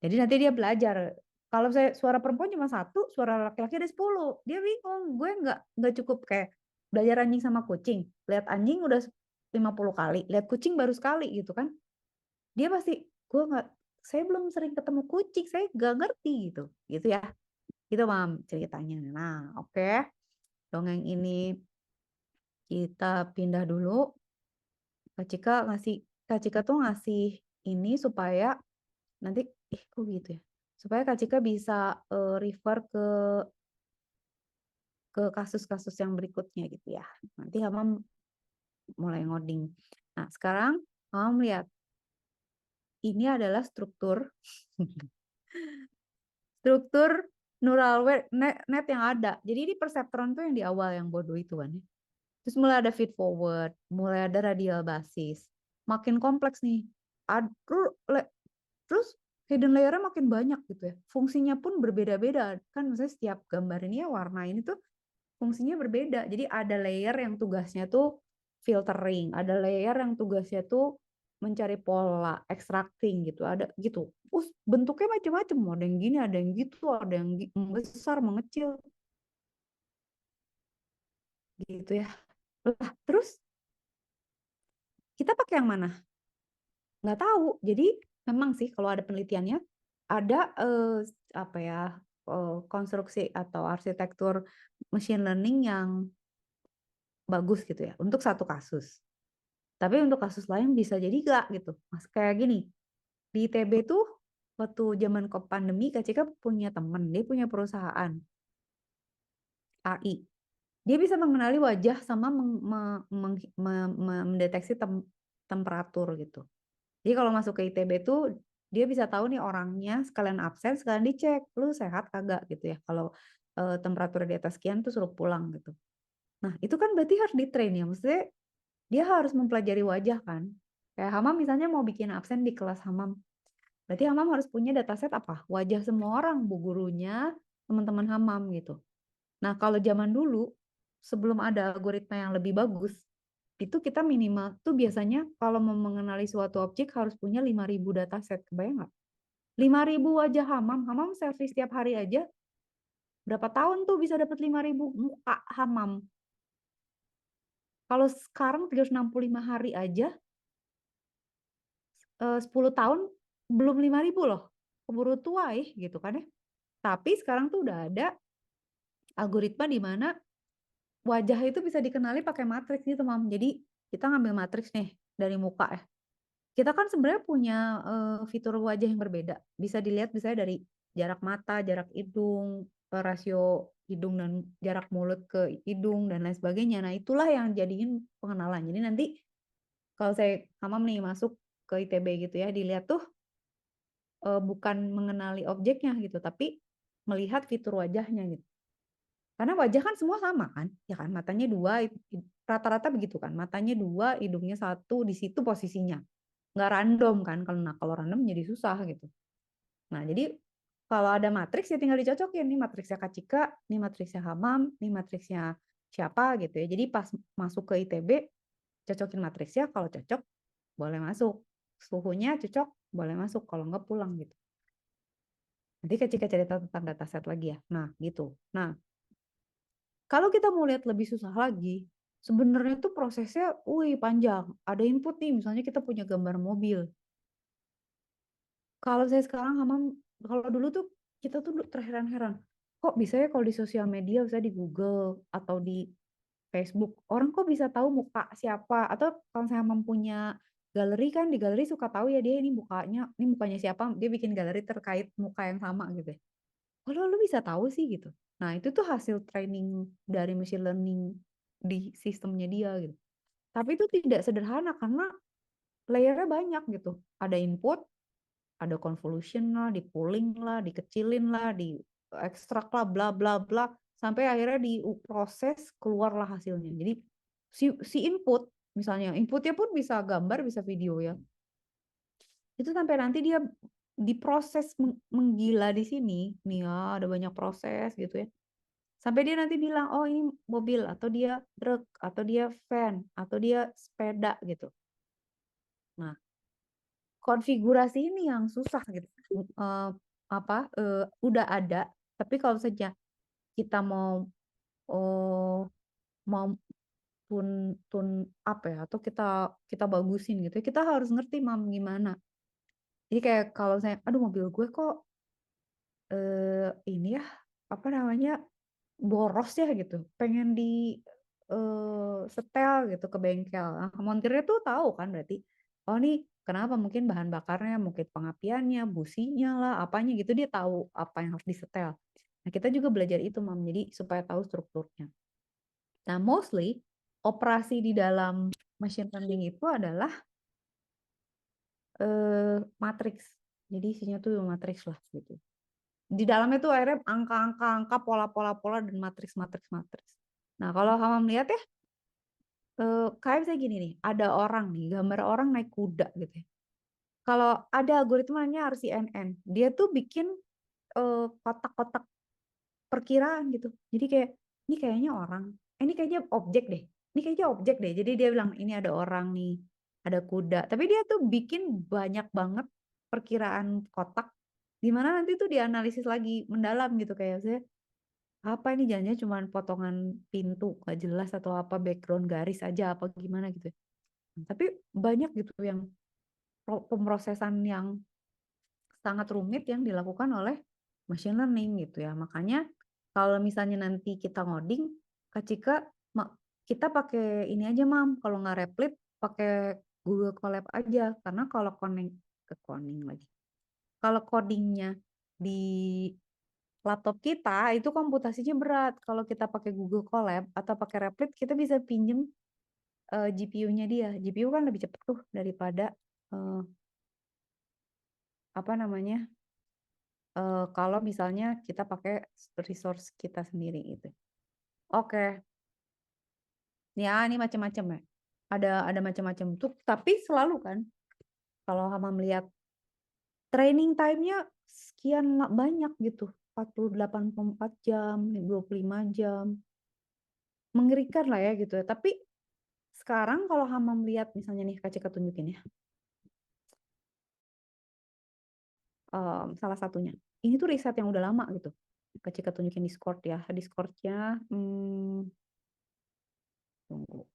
Jadi nanti dia belajar. Kalau saya suara perempuan cuma satu, suara laki-laki ada 10. Dia bingung. Gue nggak cukup kayak belajar anjing sama kucing. Lihat anjing udah 50 kali. Lihat kucing baru sekali gitu kan. Dia pasti, gue nggak, saya belum sering ketemu kucing. Saya nggak ngerti gitu. Gitu ya. Gitu Mam ceritanya. Nah oke. Dongeng ini kita pindah dulu. Kak Cika Kak Cika tuh ngasih ini supaya nanti, kok gitu ya? Supaya Kak Cika bisa refer ke kasus-kasus yang berikutnya gitu ya. Nanti Hamam mulai ngoding. Nah, sekarang Hamam lihat ini adalah struktur struktur neural net yang ada. Jadi ini perseptron tuh yang di awal yang bodoh itu kan ya. Terus mulai ada feed forward, mulai ada radial basis. Makin kompleks nih. Terus hidden layer-nya makin banyak gitu ya. Fungsinya pun berbeda-beda. Kan misalnya setiap gambar ini ya warna ini tuh fungsinya berbeda. Jadi ada layer yang tugasnya tuh filtering, ada layer yang tugasnya tuh mencari pola, extracting gitu, ada gitu. Terus bentuknya macam-macam, ada yang gini, ada yang gitu, ada yang besar, mengecil gitu ya. Lah, terus kita pakai yang mana? Nggak tahu. Jadi memang sih kalau ada penelitiannya ada apa ya, konstruksi atau arsitektur machine learning yang bagus gitu ya untuk satu kasus. Tapi untuk kasus lain bisa jadi enggak gitu. Mas kayak gini, di ITB tuh waktu zaman pandemi Kak Cika punya temen, dia punya perusahaan AI. Dia bisa mengenali wajah sama mendeteksi temperatur gitu. Jadi kalau masuk ke ITB tuh dia bisa tahu nih orangnya sekalian absen, sekalian dicek, lu sehat kagak gitu ya. Kalau temperatur di atas sekian tuh suruh pulang gitu. Nah, itu kan berarti harus di-train ya. Maksudnya dia harus mempelajari wajah kan. Kayak Hamam misalnya mau bikin absen di kelas Hamam. Berarti Hamam harus punya dataset apa? Wajah semua orang, bu gurunya, teman-teman Hamam gitu. Nah, kalau zaman dulu, sebelum ada algoritma yang lebih bagus, itu kita minimal tuh biasanya kalau mau mengenali suatu objek harus punya 5.000 dataset. Kebayang nggak? 5.000 wajah Hamam. Hamam servis setiap hari aja. Berapa tahun tuh bisa dapat 5.000 muka Hamam? Kalau sekarang 365 hari aja, 10 tahun belum 5.000 loh. Keburu tua gitu kan ya. Tapi sekarang tuh udah ada algoritma di mana wajah itu bisa dikenali pakai matriks gitu, Mam. Jadi kita ngambil matriks nih dari muka ya. Kita kan sebenarnya punya fitur wajah yang berbeda. Bisa dilihat misalnya dari jarak mata, jarak hidung, rasio hidung dan jarak mulut ke hidung dan lain sebagainya. Nah, itulah yang jadiin pengenalan. Jadi nanti kalau saya Hamam nih masuk ke ITB gitu ya, dilihat tuh bukan mengenali objeknya gitu, tapi melihat fitur wajahnya gitu. Karena wajah kan semua sama kan, ya kan, matanya dua, rata-rata begitu kan, matanya dua, hidungnya satu, di situ posisinya. Nggak random kan, kalau random jadi susah gitu. Nah, jadi kalau ada matriks ya tinggal dicocokin, nih matriksnya Kak Cika, nih matriksnya Hamam, nih matriksnya siapa gitu ya. Jadi pas masuk ke ITB, cocokin matriksnya, kalau cocok boleh masuk. Suhunya cocok, boleh masuk, kalau nggak pulang gitu. Nanti Kak Cika cerita tentang dataset lagi ya. Nah, gitu. Nah, kalau kita mau lihat lebih susah lagi, sebenarnya tuh prosesnya, panjang. Ada input nih, misalnya kita punya gambar mobil. Kalau saya sekarang kalau dulu tuh kita tuh terheran-heran, kok bisa ya kalau di sosial media, bisa di Google atau di Facebook, orang kok bisa tahu muka siapa? Atau kalau saya mempunyai galeri kan, di galeri suka tahu ya dia ini mukanya siapa, dia bikin galeri terkait muka yang sama gitu ya. Kalau lu bisa tahu sih gitu. Nah, itu tuh hasil training dari machine learning di sistemnya dia gitu. Tapi itu tidak sederhana karena layernya banyak gitu. Ada input, ada convolution lah, di pooling lah, dikecilin lah, di ekstrak lah, bla bla bla. sampai akhirnya diproses keluarlah hasilnya. Jadi si input, misalnya inputnya pun bisa gambar, bisa video ya. Itu sampai nanti dia diproses menggila di sini, nih ya ada banyak proses gitu ya. Sampai dia nanti bilang, oh ini mobil, atau dia truk, atau dia van, atau dia sepeda gitu. Nah, konfigurasi ini yang susah gitu. Udah ada, tapi kalau saja kita mau mau tune up ya, atau kita bagusin gitu, kita harus ngerti gimana. Jadi kayak kalau saya, aduh mobil gue kok ini ya, apa namanya, boros ya gitu, pengen setel gitu ke bengkel. Nah, montirnya tuh tahu kan berarti, oh nih kenapa, mungkin bahan bakarnya, mungkin pengapiannya, businya lah, apanya gitu, dia tahu apa yang harus disetel. Nah, kita juga belajar itu, jadi supaya tahu strukturnya. Nah, mostly operasi di dalam machine learning itu adalah matriks. Jadi isinya tuh matriks lah gitu. Di dalamnya tuh akhirnya angka-angka, pola-pola dan matriks. Nah, kalau Hama melihat ya, kayak misalnya gini nih, ada orang nih, gambar orang naik kuda gitu ya. Kalau ada algoritmanya harus CNN, dia tuh bikin kotak-kotak perkiraan gitu. Jadi kayak, ini kayaknya orang, ini kayaknya objek deh, ini kayaknya objek deh. Jadi dia bilang, ini ada orang nih, ada kuda. Tapi dia tuh bikin banyak banget perkiraan kotak, di mana nanti tuh dianalisis lagi mendalam gitu, kayak saya apa ini, jangan cuma potongan pintu gak jelas, atau apa background garis aja apa gimana gitu ya. Tapi banyak gitu yang pemrosesan yang sangat rumit yang dilakukan oleh machine learning gitu ya. Makanya kalau misalnya nanti kita ngoding, Kak kita pakai ini aja kalau nggak Replit pakai Google Colab aja, karena kalau coding lagi. Kalau codingnya di laptop kita itu komputasinya berat. Kalau kita pakai Google Colab atau pakai Replit, kita bisa pinjem GPU-nya dia. GPU kan lebih cepat tuh daripada apa namanya, kalau misalnya kita pakai resource kita sendiri itu. Oke, ya ini macam-macam ya. Ada macam-macam tuh, tapi selalu kan kalau Hama melihat training time-nya sekian banyak gitu. 84 jam, 25 jam. Mengerikan lah ya gitu ya. Tapi sekarang kalau Hama melihat misalnya nih, Kak Cika tunjukin ya. Salah satunya. Ini tuh riset yang udah lama gitu. Kak Cika tunjukin Discord ya. Discord-nya tunggu.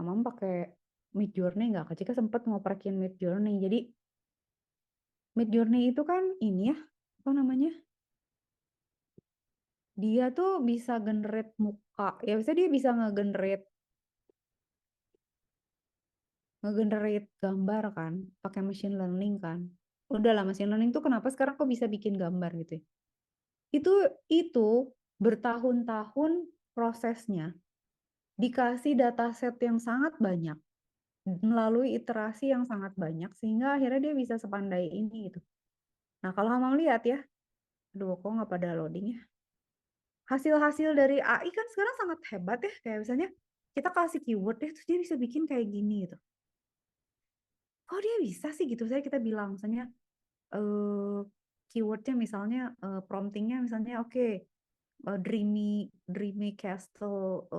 Mama pakai Midjourney nggak? Kak Cika sempat ngoprekin Midjourney. Jadi Midjourney itu kan ini ya, apa namanya? Dia tuh bisa generate muka. Ya bisa dia bisa nge-generate gambar kan, pakai machine learning kan. Udah lah, machine learning tuh kenapa sekarang kok bisa bikin gambar gitu ya? Itu bertahun-tahun prosesnya, dikasih dataset yang sangat banyak, melalui iterasi yang sangat banyak, sehingga akhirnya dia bisa sepandai ini gitu. Nah, kalau Mama lihat ya, aduh kok nggak pada loading ya. Hasil-hasil dari AI kan sekarang sangat hebat ya, kayak misalnya kita kasih keyword deh, terus dia bisa bikin kayak gini gitu. Kok dia bisa sih gitu? Saya kita bilang misalnya keywordnya misalnya promptingnya misalnya oke, dreamy castle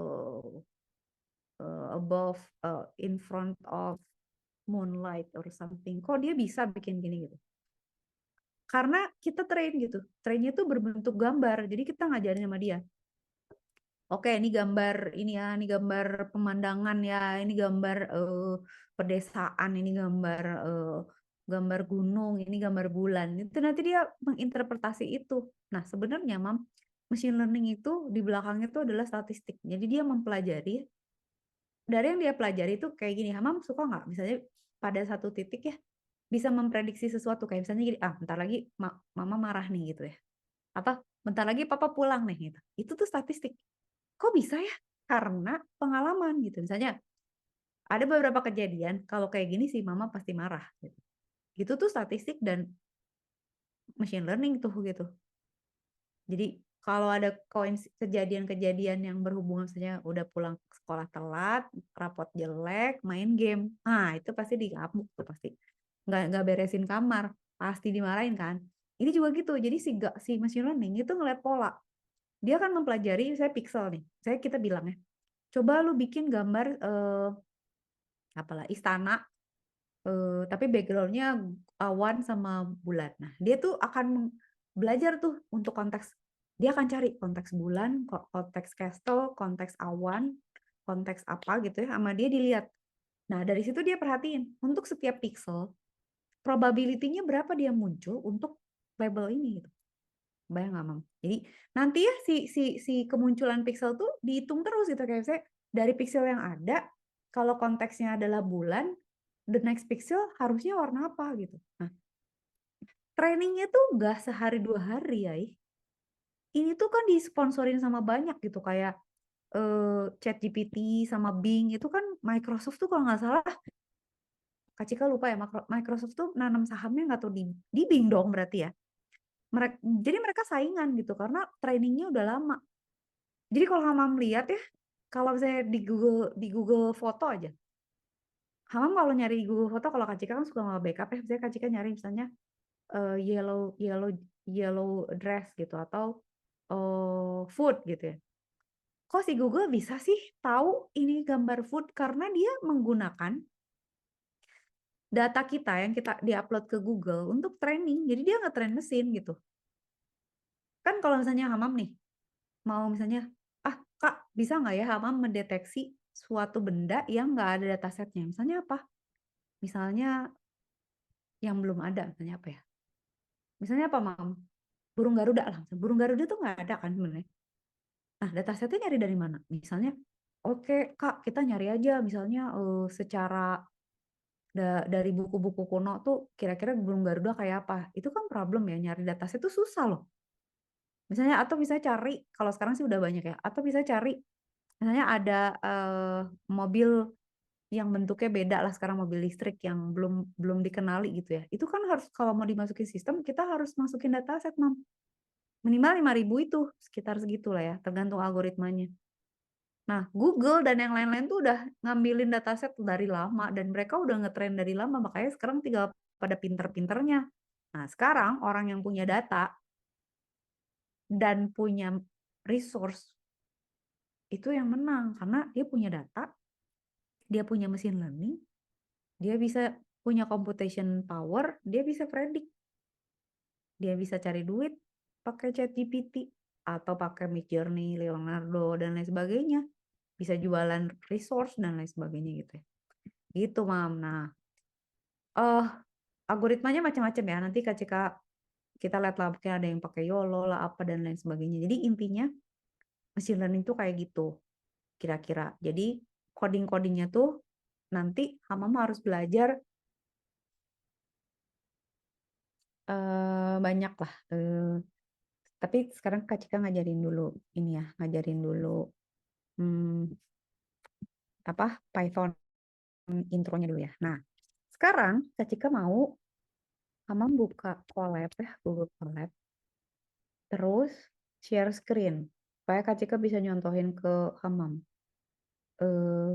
above in front of moonlight or something. Kok dia bisa bikin gini gitu? Karena kita train gitu. Trainnya tuh berbentuk gambar. Jadi kita ngajarin sama dia. Oke, ini gambar ini ya, ini gambar pemandangan ya, ini gambar pedesaan, ini gambar gunung, ini gambar bulan. Itu nanti dia menginterpretasi itu. Nah, sebenarnya machine learning itu di belakangnya itu adalah statistik. Jadi dia mempelajari, dari yang dia pelajari itu kayak gini, Mam suka nggak misalnya pada satu titik ya bisa memprediksi sesuatu, kayak misalnya gini, bentar lagi mama marah nih gitu ya, atau bentar lagi papa pulang nih gitu. Itu tuh statistik. Kok bisa ya? Karena pengalaman gitu. Misalnya ada beberapa kejadian kalau kayak gini sih mama pasti marah gitu. Itu tuh statistik dan machine learning tuh gitu. Jadi kalau ada kejadian-kejadian yang berhubungan misalnya udah pulang sekolah telat, rapot jelek, main game. Nah, itu pasti digamuk tuh pasti. Nggak beresin kamar, pasti dimarahin kan. Ini juga gitu. Jadi si machine learning itu ngeliat pola. Dia akan mempelajari saya pixel nih. Kita bilang ya, coba lu bikin gambar apalah istana tapi backgroundnya awan sama bulan. Nah, dia tuh akan belajar tuh untuk konteks. Dia akan cari konteks bulan, konteks castle, konteks awan, konteks apa gitu ya, sama dia dilihat. Nah, dari situ dia perhatiin untuk setiap pixel probability-nya berapa dia muncul untuk label ini gitu. Bayang nggak, Mam? Jadi nanti ya si kemunculan pixel tuh dihitung terus gitu kayak saya dari pixel yang ada kalau konteksnya adalah bulan, the next pixel harusnya warna apa gitu. Nah, trainingnya tuh nggak sehari 2 hari ya. Ini tuh kan disponsorin sama banyak gitu kayak ChatGPT sama Bing itu kan Microsoft tuh kalau nggak salah, Kak Cika lupa ya, Microsoft tuh nanam sahamnya nggak tahu di Bing dong berarti ya. Jadi mereka saingan gitu karena trainingnya udah lama. Jadi kalau Hamam lihat ya, kalau misalnya di Google foto aja, Hamam kalau nyari di Google foto, kalau Kak Cika kan suka nge-backup ya, misalnya Kak Cika nyari misalnya yellow yellow yellow dress gitu atau food gitu ya. Kok si Google bisa sih tahu ini gambar food karena dia menggunakan data kita yang kita diupload ke Google untuk training. Jadi dia nge-train mesin gitu. Kan kalau misalnya Hamam nih mau misalnya, Kak bisa nggak ya Hamam mendeteksi suatu benda yang nggak ada datasetnya. Misalnya apa? Misalnya yang belum ada, misalnya apa ya? Misalnya apa, Mam? Burung Garuda lah. Burung Garuda tuh nggak ada kan sebenarnya. Nah, datasetnya nyari dari mana? Misalnya, oke Kak, kita nyari aja misalnya secara dari buku-buku kuno tuh kira-kira burung Garuda kayak apa. Itu kan problem ya, nyari dataset tuh susah loh. Misalnya, atau misalnya cari, kalau sekarang sih udah banyak ya, atau bisa cari, misalnya ada mobil yang bentuknya beda lah sekarang mobil listrik yang belum belum dikenali gitu ya. Itu kan harus kalau mau dimasukin sistem kita harus masukin dataset, Mam. Minimal 5.000 itu sekitar segitulah ya, tergantung algoritmanya. Nah, Google dan yang lain-lain tuh udah ngambilin dataset dari lama dan mereka udah ngetrain dari lama, makanya sekarang tinggal pada pinter-pinternya. Nah, sekarang orang yang punya data dan punya resource itu yang menang karena dia punya data, dia punya mesin learning, dia bisa punya computation power, dia bisa predik. Dia bisa cari duit pakai ChatGPT atau pakai Midjourney, Leonardo dan lain sebagainya. Bisa jualan resource dan lain sebagainya gitu ya. Gitu, Mam. Nah, algoritmanya macam-macam ya. Nanti ketika kita lihat lah mungkin ada yang pakai YOLO lah apa dan lain sebagainya. Jadi intinya machine learning tuh kayak gitu kira-kira. Jadi coding-codingnya tuh nanti Hamam harus belajar banyak lah. Tapi sekarang Kak Cika ngajarin dulu ini ya, ngajarin dulu apa Python intronya dulu ya. Nah, sekarang Kak Cika mau Hamam buka Colab ya, Google Colab. Terus share screen supaya Kak Cika bisa nyontohin ke Hamam. Eh,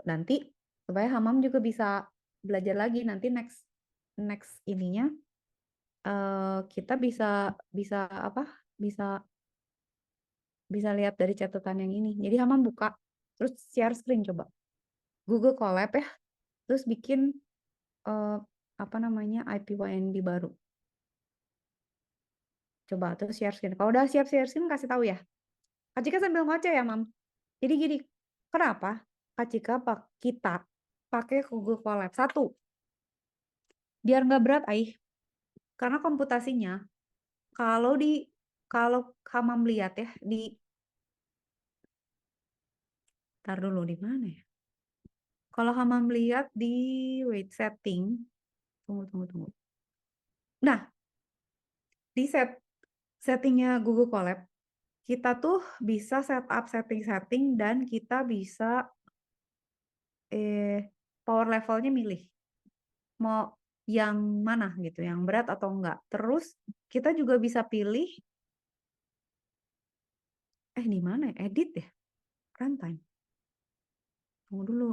nanti supaya Hamam juga bisa belajar lagi nanti next next ininya kita bisa bisa apa? Bisa lihat dari catatan yang ini. Jadi Hamam buka terus share screen coba. Google Colab ya. Terus bikin apa namanya IPYNB baru. Coba terus share screen. Kalau udah siap share screen kasih tahu ya. Kak Cika sambil ngoceh ya, Mam. Jadi gini, kenapa Kak Cika kita pakai Google Colab? Satu, biar nggak berat, karena komputasinya kalau Hamam lihat ya tar dulu di mana ya? Kalau Hamam lihat di wait setting, tunggu. Nah, di settingnya Google Colab, kita tuh bisa setup setting-setting dan kita bisa power levelnya milih. Mau yang mana gitu, yang berat atau enggak. Terus kita juga bisa pilih Di mana ya? Edit ya? Runtime. Tunggu dulu,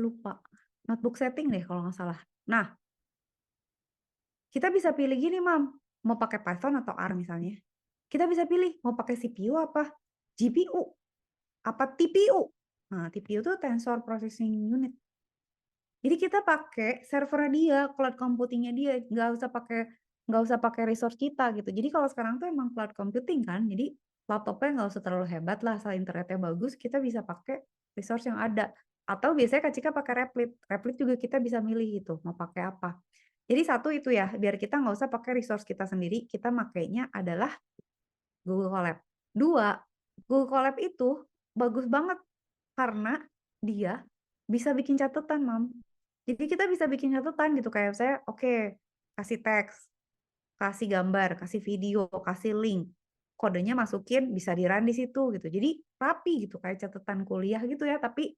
lupa. Notebook setting deh kalau nggak salah. Nah, kita bisa pilih gini, Mam. Mau pakai Python atau R misalnya. Kita bisa pilih mau pakai CPU apa, GPU, apa TPU. Nah, TPU itu Tensor Processing Unit. Jadi kita pakai servernya dia, cloud computingnya dia, nggak usah pakai resource kita gitu. Jadi kalau sekarang tuh emang cloud computing kan, jadi laptopnya nggak usah terlalu hebat lah, asal internetnya bagus, kita bisa pakai resource yang ada. Atau biasanya Kak Cika pakai Replit. Replit juga kita bisa milih gitu, mau pakai apa. Jadi satu itu ya, biar kita nggak usah pakai resource kita sendiri, kita makainya adalah Google Colab. Dua, Google Colab itu bagus banget karena dia bisa bikin catatan, Mam. Jadi kita bisa bikin catatan gitu kayak saya, oke, kasih teks, kasih gambar, kasih video, kasih link. Kodenya masukin, bisa di-run di situ gitu. Jadi rapi gitu kayak catatan kuliah gitu ya, tapi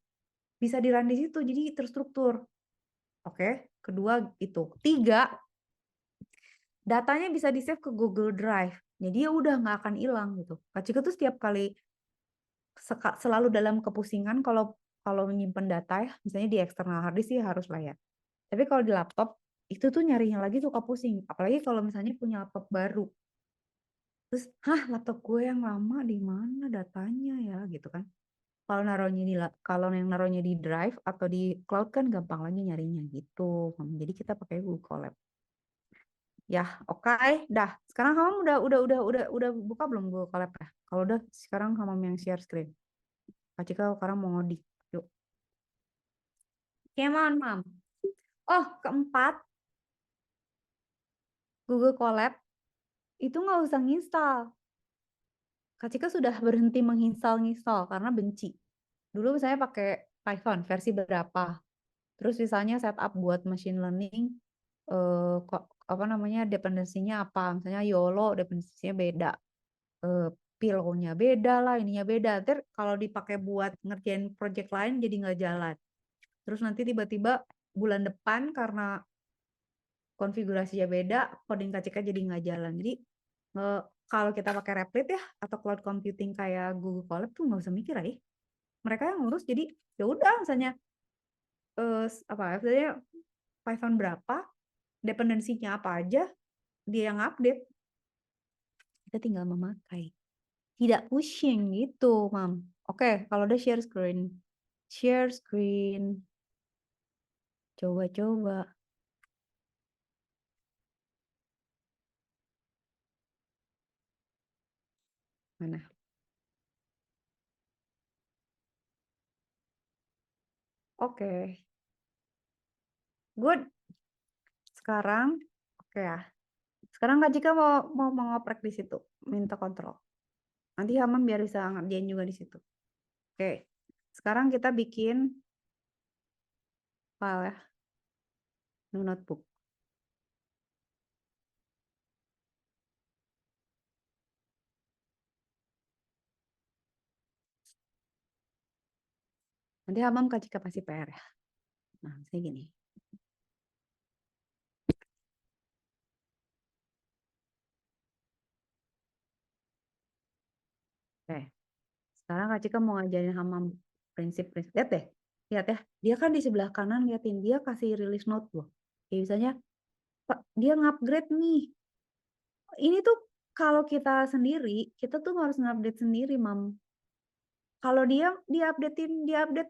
bisa di-run di situ. Jadi terstruktur. Oke, kedua itu. Tiga, datanya bisa di-save ke Google Drive. Jadi ya udah nggak akan hilang gitu. Kak Cika tuh setiap kali selalu dalam kepusingan kalau kalau menyimpan data ya, misalnya di eksternal hard disk sih harus lah ya. Tapi kalau di laptop itu tuh nyarinya lagi suka pusing. Apalagi kalau misalnya punya laptop baru. Terus, laptop gue yang lama di mana datanya ya gitu kan. Kalau yang naruhnya di drive atau di cloud kan gampang lagi nyarinya gitu. Jadi kita pakai Google Colab. Ya, oke, dah. Sekarang kamu udah buka belum Google Colab ya? Kalau udah, sekarang kamu yang share screen. Kak Cika sekarang mau ngodik. Yuk. Come on, Mam. Oh, keempat, Google Colab itu nggak usah nginstal. Kak Cika sudah berhenti menginstal-nginstal karena benci. Dulu saya pakai Python versi berapa. Terus misalnya setup buat machine learning, kok apa namanya dependensinya apa. Misalnya YOLO dependensinya beda. Eh, Pillow-nya beda lah, ininya beda. Ntar kalau dipakai buat ngerjain project lain jadi nggak jalan. Terus nanti tiba-tiba bulan depan karena konfigurasinya beda, coding KCK jadi nggak jalan. Jadi kalau kita pakai Replit ya atau cloud computing kayak Google Colab tuh nggak usah mikir ya. Mereka yang ngurus jadi ya udah misalnya apa misalnya Python berapa, dependensinya apa aja, dia yang update. Kita tinggal memakai. Tidak pushing gitu, Mam. Oke, kalau udah share screen. Share screen. Coba-coba. Mana? Oke. Good. Sekarang, oke ya. Sekarang Kak Jika mau mengoprek di situ, minta kontrol. Nanti Hamam biar bisa ngerjain juga di situ. Oke. Sekarang kita bikin file ya, new notebook. Nanti Hamam Kak Jika pasti PR ya. Nah, misalnya gini. Oke. Sekarang Kak Cika mau ngajarin Hamam prinsip-prinsip. Lihat deh. Lihat ya. Dia kan di sebelah kanan liatin. Dia kasih release note loh. Kayak misalnya, Pak, dia ngupgrade nih. Ini tuh kalau kita sendiri, kita tuh harus ngupdate sendiri, Mam. Kalau dia update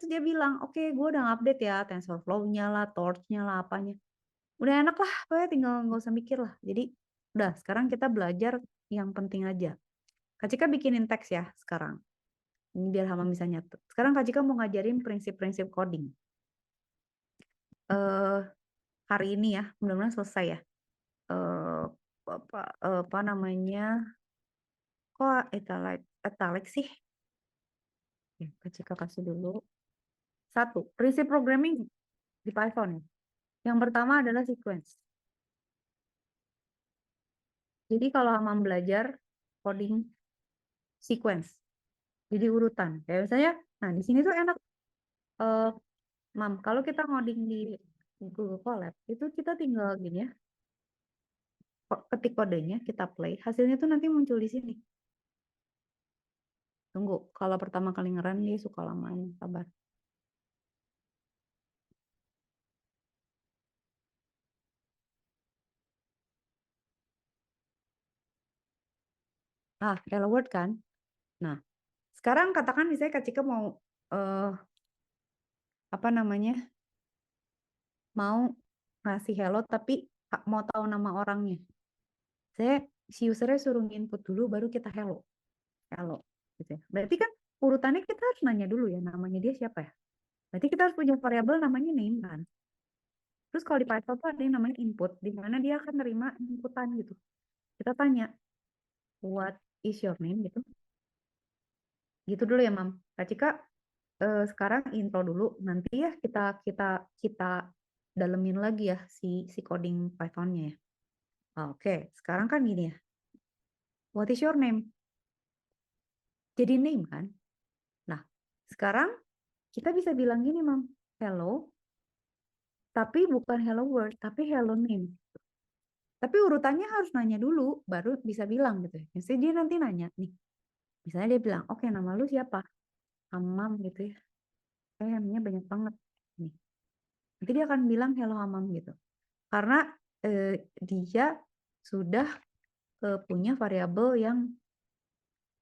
tuh dia bilang, oke, gue udah ngupdate ya, TensorFlow-nya lah, Torch-nya lah, apanya. Udah enak lah, pokoknya tinggal nggak usah mikir lah. Jadi, udah, sekarang kita belajar yang penting aja. Kak Cika bikinin teks ya sekarang. Ini biar Hama bisa nyatet. Sekarang Kak Cika mau ngajarin prinsip-prinsip coding. Hari ini ya, mudah-mudahan selesai ya. Apa namanya? Kok italic sih? Ya, Kak Cika kasih dulu. Satu, prinsip programming di Python ya. Yang pertama adalah sequence. Jadi kalau Hama belajar coding sequence, jadi urutan. Kayak misalnya, nah di sini tuh enak. eh Mam, kalau kita ngoding di Google Colab, itu kita tinggal gini ya, ketik kodenya, kita play, hasilnya tuh nanti muncul di sini. Tunggu, kalau pertama kali ngerun dia suka lamain, sabar. Hello World kan? Nah, sekarang katakan misalnya Kak Cika mau apa namanya? Mau ngasih hello tapi mau tahu nama orangnya. Saya si usernya suruh input dulu baru kita hello. Hello gitu ya. Berarti kan urutannya kita harus nanya dulu ya namanya dia siapa ya. Berarti kita harus punya variabel namanya name kan. Terus kalau di Python tuh ada yang namanya input, di mana dia akan terima inputan gitu. Kita tanya, what is your name gitu. Gitu dulu ya, Mam. Kak Cika, sekarang intro dulu. Nanti ya kita dalemin lagi ya si coding Python-nya ya. Oke, sekarang kan gini ya. What is your name? Jadi name kan. Nah, sekarang kita bisa bilang gini, Mam. Hello, tapi bukan hello world, tapi hello name. Tapi urutannya harus nanya dulu, baru bisa bilang gitu ya. Misalnya dia nanti nanya nih. Misalnya dia bilang, oke nama lu siapa? Hamam gitu ya. Namanya banyak banget. Nih. Nanti dia akan bilang hello Hamam gitu. Karena dia sudah punya variabel yang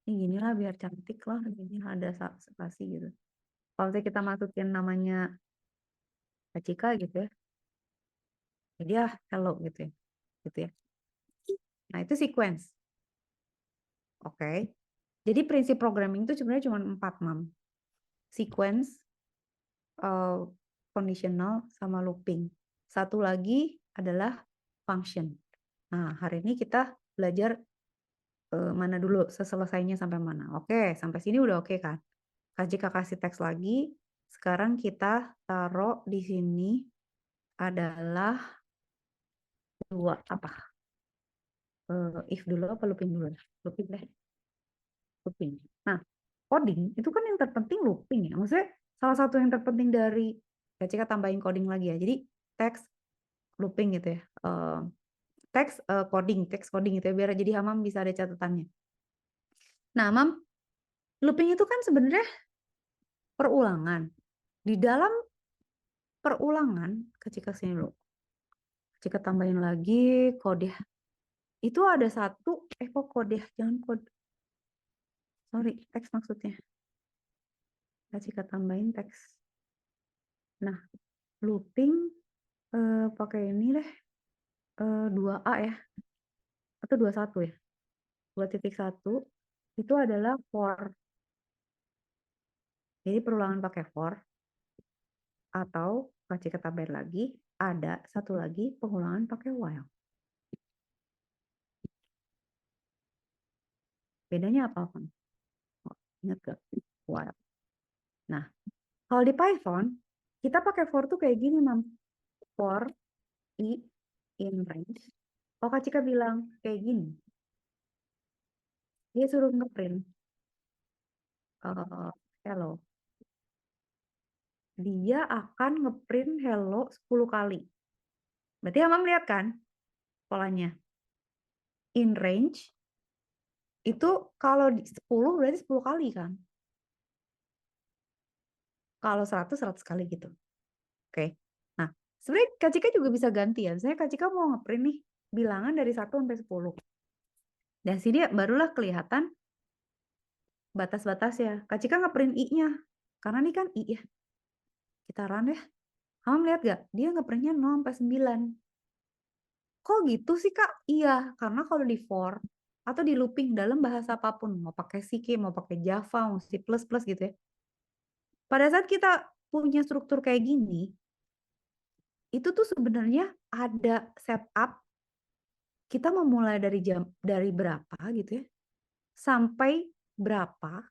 ini lah biar cantik lah. Ini ada spasi gitu. Kalau kita masukin namanya Kak Cika gitu ya. Ya dia hello gitu ya. Gitu ya. Nah itu sequence. Oke. Jadi prinsip programming itu sebenarnya cuma 4, Mam. Sequence, conditional, sama looping. Satu lagi adalah function. Nah, hari ini kita belajar mana dulu selesainya sampai mana. Oke, sampai sini udah oke kan? Jika kasih teks lagi, sekarang kita taruh di sini adalah dua apa? If dulu apa looping dulu? Looping deh. Looping. Nah, coding itu kan yang terpenting looping ya. Maksudnya salah satu yang terpenting dari Jika tambahin coding lagi ya. Jadi teks looping gitu ya. Teks coding gitu ya biar jadi Hamam bisa ada catatannya. Nah, Mam, looping itu kan sebenarnya perulangan. Di dalam perulangan, ketika sini dulu. Jika tambahin lagi kode. Itu ada satu, kok kode, jangan kode. Sorry, teks maksudnya. Jika tambahin teks. Nah, looping pakai ini deh. 2A ya. Atau 21 ya. 2.1 itu adalah for. Jadi perulangan pakai for. Atau jika tambahin lagi, ada satu lagi pengulangan pakai while. Bedanya apa, Pak? Ingat gak? While. Nah, kalau di Python, kita pakai for tuh kayak gini, Mam. For i in range. Kalau Kak Cika bilang kayak gini, dia suruh ngeprint hello. Dia akan ngeprint hello 10 kali. Berarti Mam lihat kan polanya. In range, itu kalau 10 berarti 10 kali kan. Kalau 100 kali gitu. Oke. Nah, sebenarnya Kak Cika juga bisa ganti ya. Misalnya Kak Cika mau ngeprint nih bilangan dari 1 sampai 10. Dan sini barulah kelihatan batas-batas ya. Kak Cika ngeprint I-nya. Karena ini kan I ya. Kita run ya. Kamu lihat gak? Dia ngeprintnya 0 sampai 9. Kok gitu sih Kak? Iya, karena kalau di for atau di looping dalam bahasa apapun, mau pakai C, mau pakai Java, mau C++ gitu ya. Pada saat kita punya struktur kayak gini, itu tuh sebenarnya ada setup kita memulai dari berapa gitu ya sampai berapa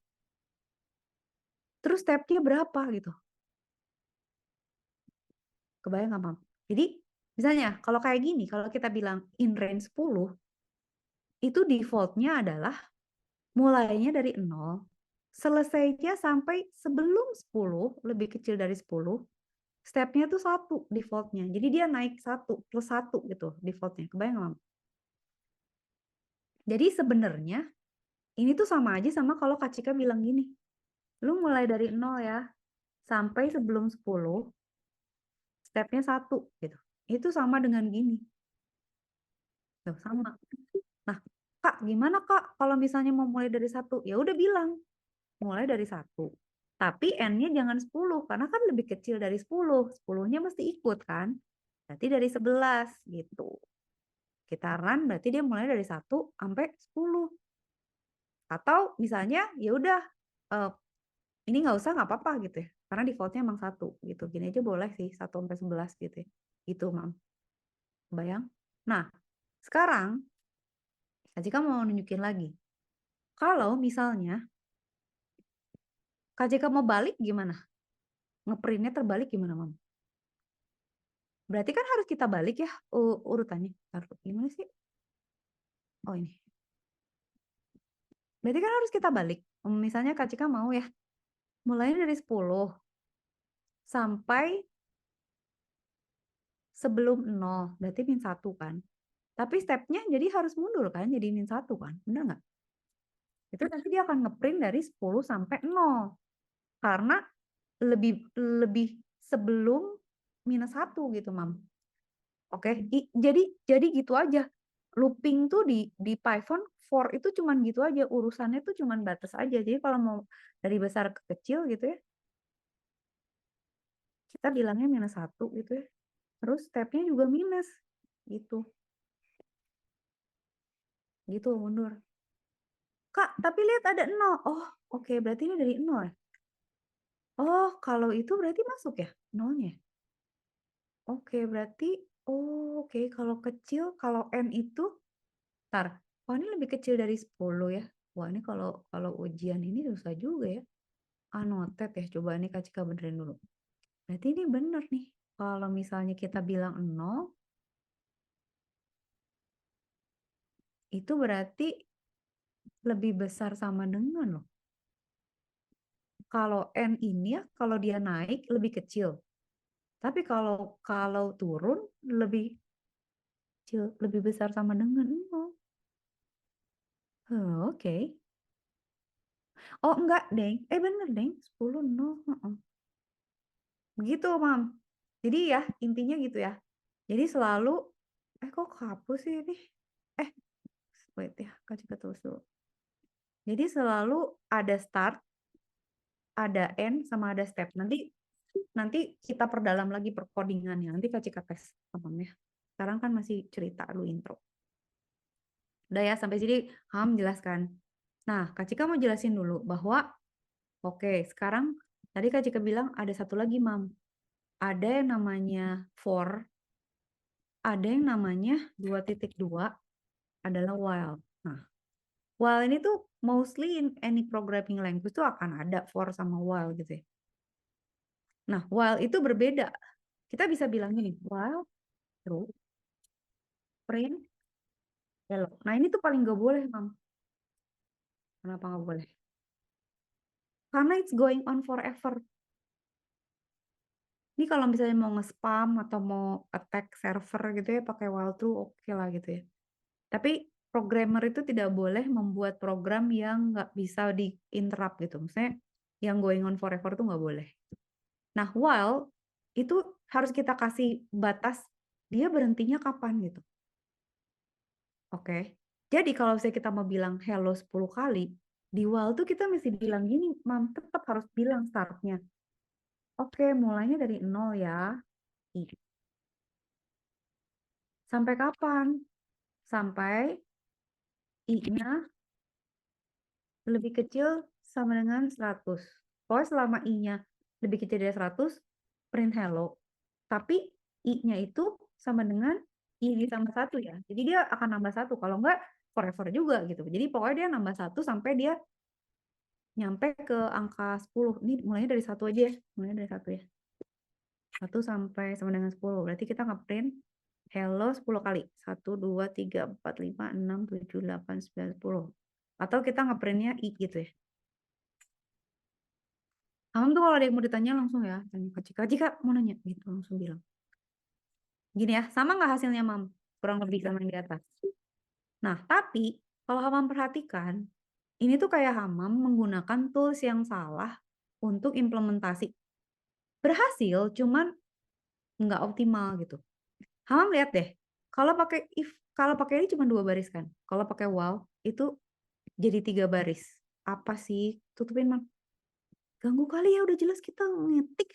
terus stepnya berapa gitu, kebayang nggak Mam? Jadi misalnya kalau kayak gini, kalau kita bilang in range 10 itu defaultnya adalah mulainya dari 0 selesainya sampai sebelum 10 lebih kecil dari 10 stepnya tuh 1 defaultnya, jadi dia naik 1 plus 1 gitu defaultnya, kebayang nggak Mam? Jadi sebenarnya Ini tuh sama aja sama kalau Kak Cika bilang gini, lu mulai dari 0 ya, sampai sebelum 10, stepnya 1 gitu. Itu sama dengan gini. Tuh, sama. Nah, Kak, gimana Kak kalau misalnya mau mulai dari 1? Ya udah bilang, mulai dari 1. Tapi N-nya jangan 10, karena kan lebih kecil dari 10. 10-nya mesti ikut kan? Berarti dari 11 gitu. Kita run berarti dia mulai dari 1 sampai 10. Atau misalnya ya udah eh, ini nggak usah nggak apa-apa gitu ya. Karena defaultnya emang 1 gitu. Gini aja boleh sih 1 sampai 11 gitu ya. Gitu, Mam. Bayang? Nah, sekarang Kak Jika mau nunjukin lagi. Kalau misalnya Kak Jika mau balik gimana? Ngeprintnya terbalik gimana, Mam? Berarti kan harus kita balik ya urutannya. Gimana sih? Oh ini. Berarti kan harus kita balik. Misalnya Kak Cika mau ya, mulai dari 10 sampai sebelum 0, berarti min 1 kan. Tapi stepnya jadi harus mundur kan, jadi min 1 kan. Benar nggak? Itu nanti dia akan ngeprint dari 10 sampai 0. Karena lebih lebih sebelum minus 1 gitu, Mam. Oke, jadi gitu aja. Looping tuh di Python for itu cuman gitu aja, urusannya tuh cuman batas aja. Jadi kalau mau dari besar ke kecil gitu ya, kita bilangnya minus 1 gitu ya. Terus stepnya juga minus gitu. Gitu mundur. Kak, tapi lihat ada 0. Oh, oke, berarti ini dari 0 ya. Oh, kalau itu berarti masuk ya nolnya. Oke, berarti oke, kalau kecil kalau n itu tar. Oh, ini lebih kecil dari 10 ya. Wah, ini kalau kalau ujian ini susah juga ya. Anotet ya, coba ini Kak Cika benerin dulu. Berarti ini bener nih. Kalau misalnya kita bilang 0, itu berarti lebih besar sama dengan loh. Kalau N ini ya, kalau dia naik lebih kecil. Tapi kalau kalau turun lebih kecil, lebih besar sama dengan 0. Oke. Oh, enggak, Deng. Bener, Deng. 10, 0. Begitu, Mam. Jadi ya, intinya gitu ya. Jadi selalu, kok kapus sih ini? Wait ya, kasih terus dulu. Jadi selalu ada start, ada end, sama ada step. Nanti kita perdalam lagi perkodingannya. Nanti Kak Cika tes, Mam ya. Sekarang kan masih cerita dulu intro. Udah ya, sampai sini Ham jelaskan. Nah, Kak Cika mau jelasin dulu bahwa, oke, sekarang tadi Kak Cika bilang ada satu lagi, Mam. Ada yang namanya for, ada yang namanya 2.2, adalah while. Nah, while ini tuh mostly in any programming language tuh akan ada for sama while gitu ya. Nah, while itu berbeda. Kita bisa bilang gini, while true, print hello. Nah, ini tuh paling gak boleh, Mam. Kenapa gak boleh? Karena it's going on forever. Ini kalau misalnya mau nge-spam atau mau attack server gitu ya, pakai while true, oke lah gitu ya. Tapi programmer itu tidak boleh membuat program yang nggak bisa di-interrupt gitu. Maksudnya yang going on forever tuh nggak boleh. Nah, while itu harus kita kasih batas dia berhentinya kapan gitu. Oke. Jadi kalau misalnya kita mau bilang hello 10 kali, di while tuh kita mesti bilang gini, Mam, tetap harus bilang startnya. Oke, mulainya dari 0 ya. Sampai kapan? Sampai I-nya lebih kecil sama dengan 100. Pokoknya selama I-nya lebih kecil dari 100, print hello. Tapi I-nya itu sama dengan I ditambah 1 ya. Jadi dia akan nambah 1. Kalau enggak, forever juga gitu. Jadi pokoknya dia nambah 1 sampai dia nyampe ke angka 10. Ini mulainya dari 1 aja ya. Mulainya dari 1 ya. 1 sampai sama dengan 10. Berarti kita nge-print hello 10 kali. 1, 2, 3, 4, 5, 6, 7, 8, 9, 10. Atau kita nge-printnya I gitu ya. Amam tuh kalau ada yang mau ditanya langsung ya. Tanya ke Cika. Cika mau nanya gitu. Langsung bilang. Gini ya. Sama nggak hasilnya, Mam? Kurang lebih sama yang di atas. Nah, tapi kalau Hamam perhatikan, Ini tuh kayak Hamam menggunakan tools yang salah untuk implementasi. Berhasil, cuman nggak optimal gitu. Hamam lihat deh, kalau pakai ini cuma 2 baris kan. Kalau pakai while itu jadi 3 baris. Apa sih? Tutupin, Mam. Ganggu kali ya, udah jelas kita ngetik.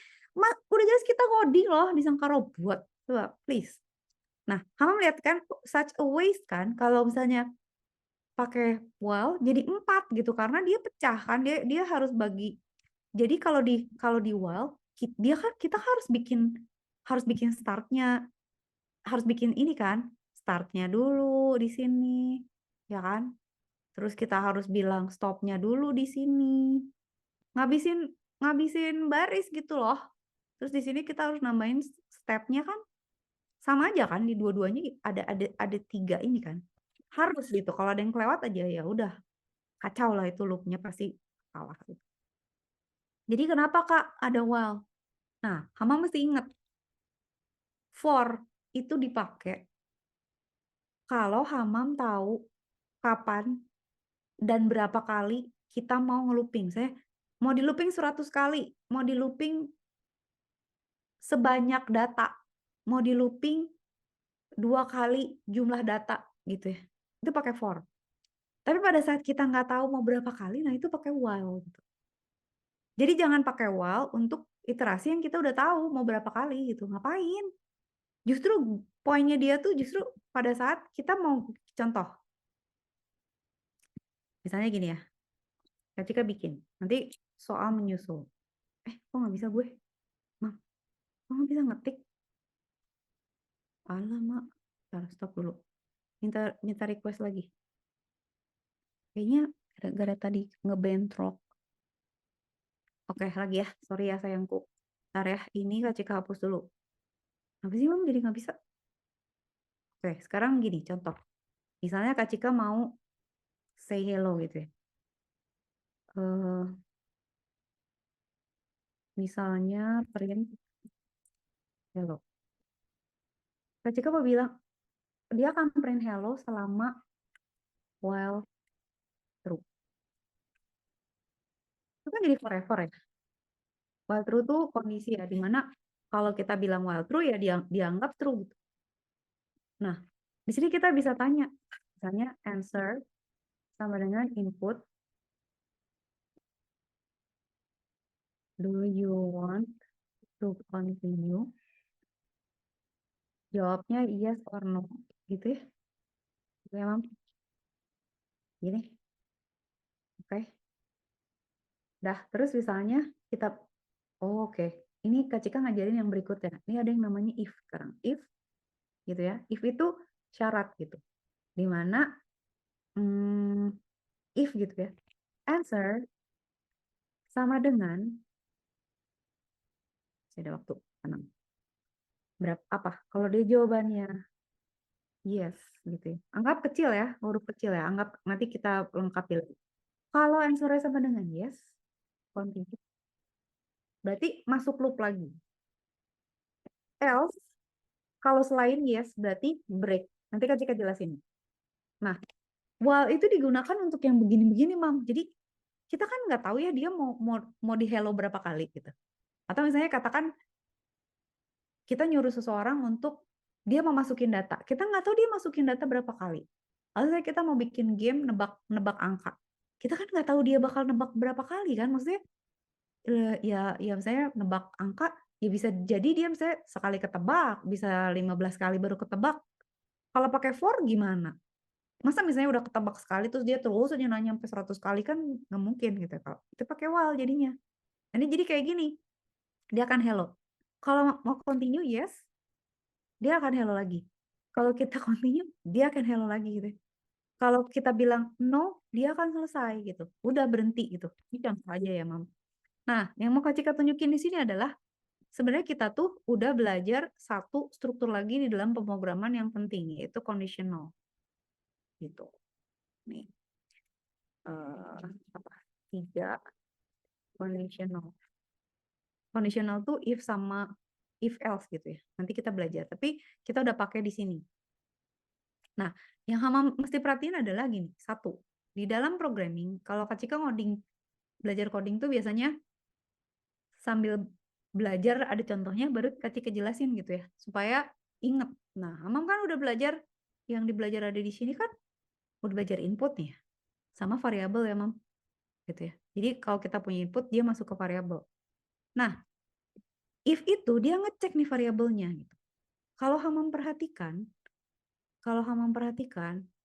Udah jelas kita ngoding loh, disangka robot. Coba, please. Nah, Hamam lihat kan, such a waste kan, kalau misalnya pakai while jadi 4 gitu, karena dia pecah kan, dia harus bagi. Jadi kalau di while, kita harus bikin startnya, harus bikin ini kan, startnya dulu di sini, ya kan? Terus kita harus bilang stopnya dulu di sini. Ngabisin ngabisin baris gitu loh. Terus di sini kita harus nambahin stepnya kan. Sama aja kan di dua-duanya ada 3 ini kan. Harus gitu. Kalau ada yang kelewat aja ya udah kacau lah itu loopnya pasti salah gitu. Jadi kenapa Kak ada while? Nah, Hama mesti ingat for itu dipakai kalau Hamam tahu kapan dan berapa kali kita mau ngelooping. Saya mau di looping 100 kali, mau di looping sebanyak data, mau di looping 2 kali jumlah data gitu ya. Itu pakai for. Tapi pada saat kita nggak tahu mau berapa kali, nah itu pakai while gitu. Jadi jangan pakai while untuk iterasi yang kita udah tahu mau berapa kali gitu. Ngapain? Justru poinnya dia tuh justru pada saat kita mau contoh. Misalnya gini ya. Ketika bikin, nanti soal menyusul. Kok nggak bisa gue? Mam, kok nggak bisa ngetik? Alamak, stop dulu. Minta request lagi. Kayaknya gara-gara tadi ngebentrok. Oke, lagi ya. Sorry ya sayangku. Ntar ya, ini Kak Cika hapus dulu. Apa sih Mam jadi nggak bisa? Oke, sekarang gini, contoh. Misalnya Kak Cika mau say hello gitu ya. Misalnya print hello. Kak Cika mau bilang, dia akan print hello selama while true. Itu kan jadi forever ya. While true tuh kondisi ya, dimana kalau kita bilang while true ya dianggap true gitu. Nah, di sini kita bisa tanya, misalnya answer sama dengan input. Do you want to continue? Jawabnya yes or no, gitu ya. Oke, Mam. Gini. Oke. Dah, terus misalnya kita, oke. Ini Kak Cika ngajarin yang berikutnya. Ini ada yang namanya if sekarang. If, gitu ya. If itu syarat gitu. Dimana, if gitu ya. Answer sama dengan, saya ada waktu, tenang. Berapa, apa? Kalau dia jawabannya yes, gitu ya. Anggap kecil ya, huruf kecil ya. Anggap nanti kita lengkapi lagi. Kalau answer-nya sama dengan yes, continue. Berarti masuk loop lagi. Else, kalau selain yes, berarti break. Nanti kan kita jelasin. Nah, while itu digunakan untuk yang begini-begini, Mam. Jadi kita kan nggak tahu ya dia mau di hello berapa kali gitu. Atau misalnya katakan kita nyuruh seseorang untuk dia mau masukin data. Kita nggak tahu dia masukin data berapa kali. Lalu kita mau bikin game nebak angka. Kita kan nggak tahu dia bakal nebak berapa kali kan. Maksudnya ya misalnya nebak angka ya bisa jadi dia misalnya sekali ketebak, bisa 15 kali baru ketebak. Kalau pakai for gimana? Masa misalnya udah ketebak sekali terus dia terus aja nanya sampai 100 kali kan nggak mungkin gitu kalau itu pakai while jadinya. Ini jadi kayak gini. Dia akan hello. Kalau mau continue yes, dia akan hello lagi. Kalau kita continue, dia akan hello lagi gitu. Kalau kita bilang no, dia akan selesai gitu. Udah berhenti gitu. Ini contoh aja ya, Mam. Nah, yang mau Kak Cika tunjukin di sini adalah sebenarnya kita tuh udah belajar satu struktur lagi di dalam pemrograman yang penting, yaitu conditional. Gitu. Nih. Apa? 3 conditional. Conditional tuh if sama if else gitu ya. Nanti kita belajar. Tapi kita udah pakai di sini. Nah, yang Hama mesti perhatiin adalah gini. 1. di dalam programming, kalau Kak Cika belajar coding tuh biasanya sambil belajar ada contohnya baru Kak Cika jelasin gitu ya, supaya inget. Nah, Hamam kan udah belajar, yang dibelajar ada di sini kan udah belajar input nih ya, sama variabel ya, Mam. Gitu ya. Jadi kalau kita punya input, dia masuk ke variabel. Nah, if itu dia ngecek nih variabelnya gitu. Kalau Hamam perhatikan,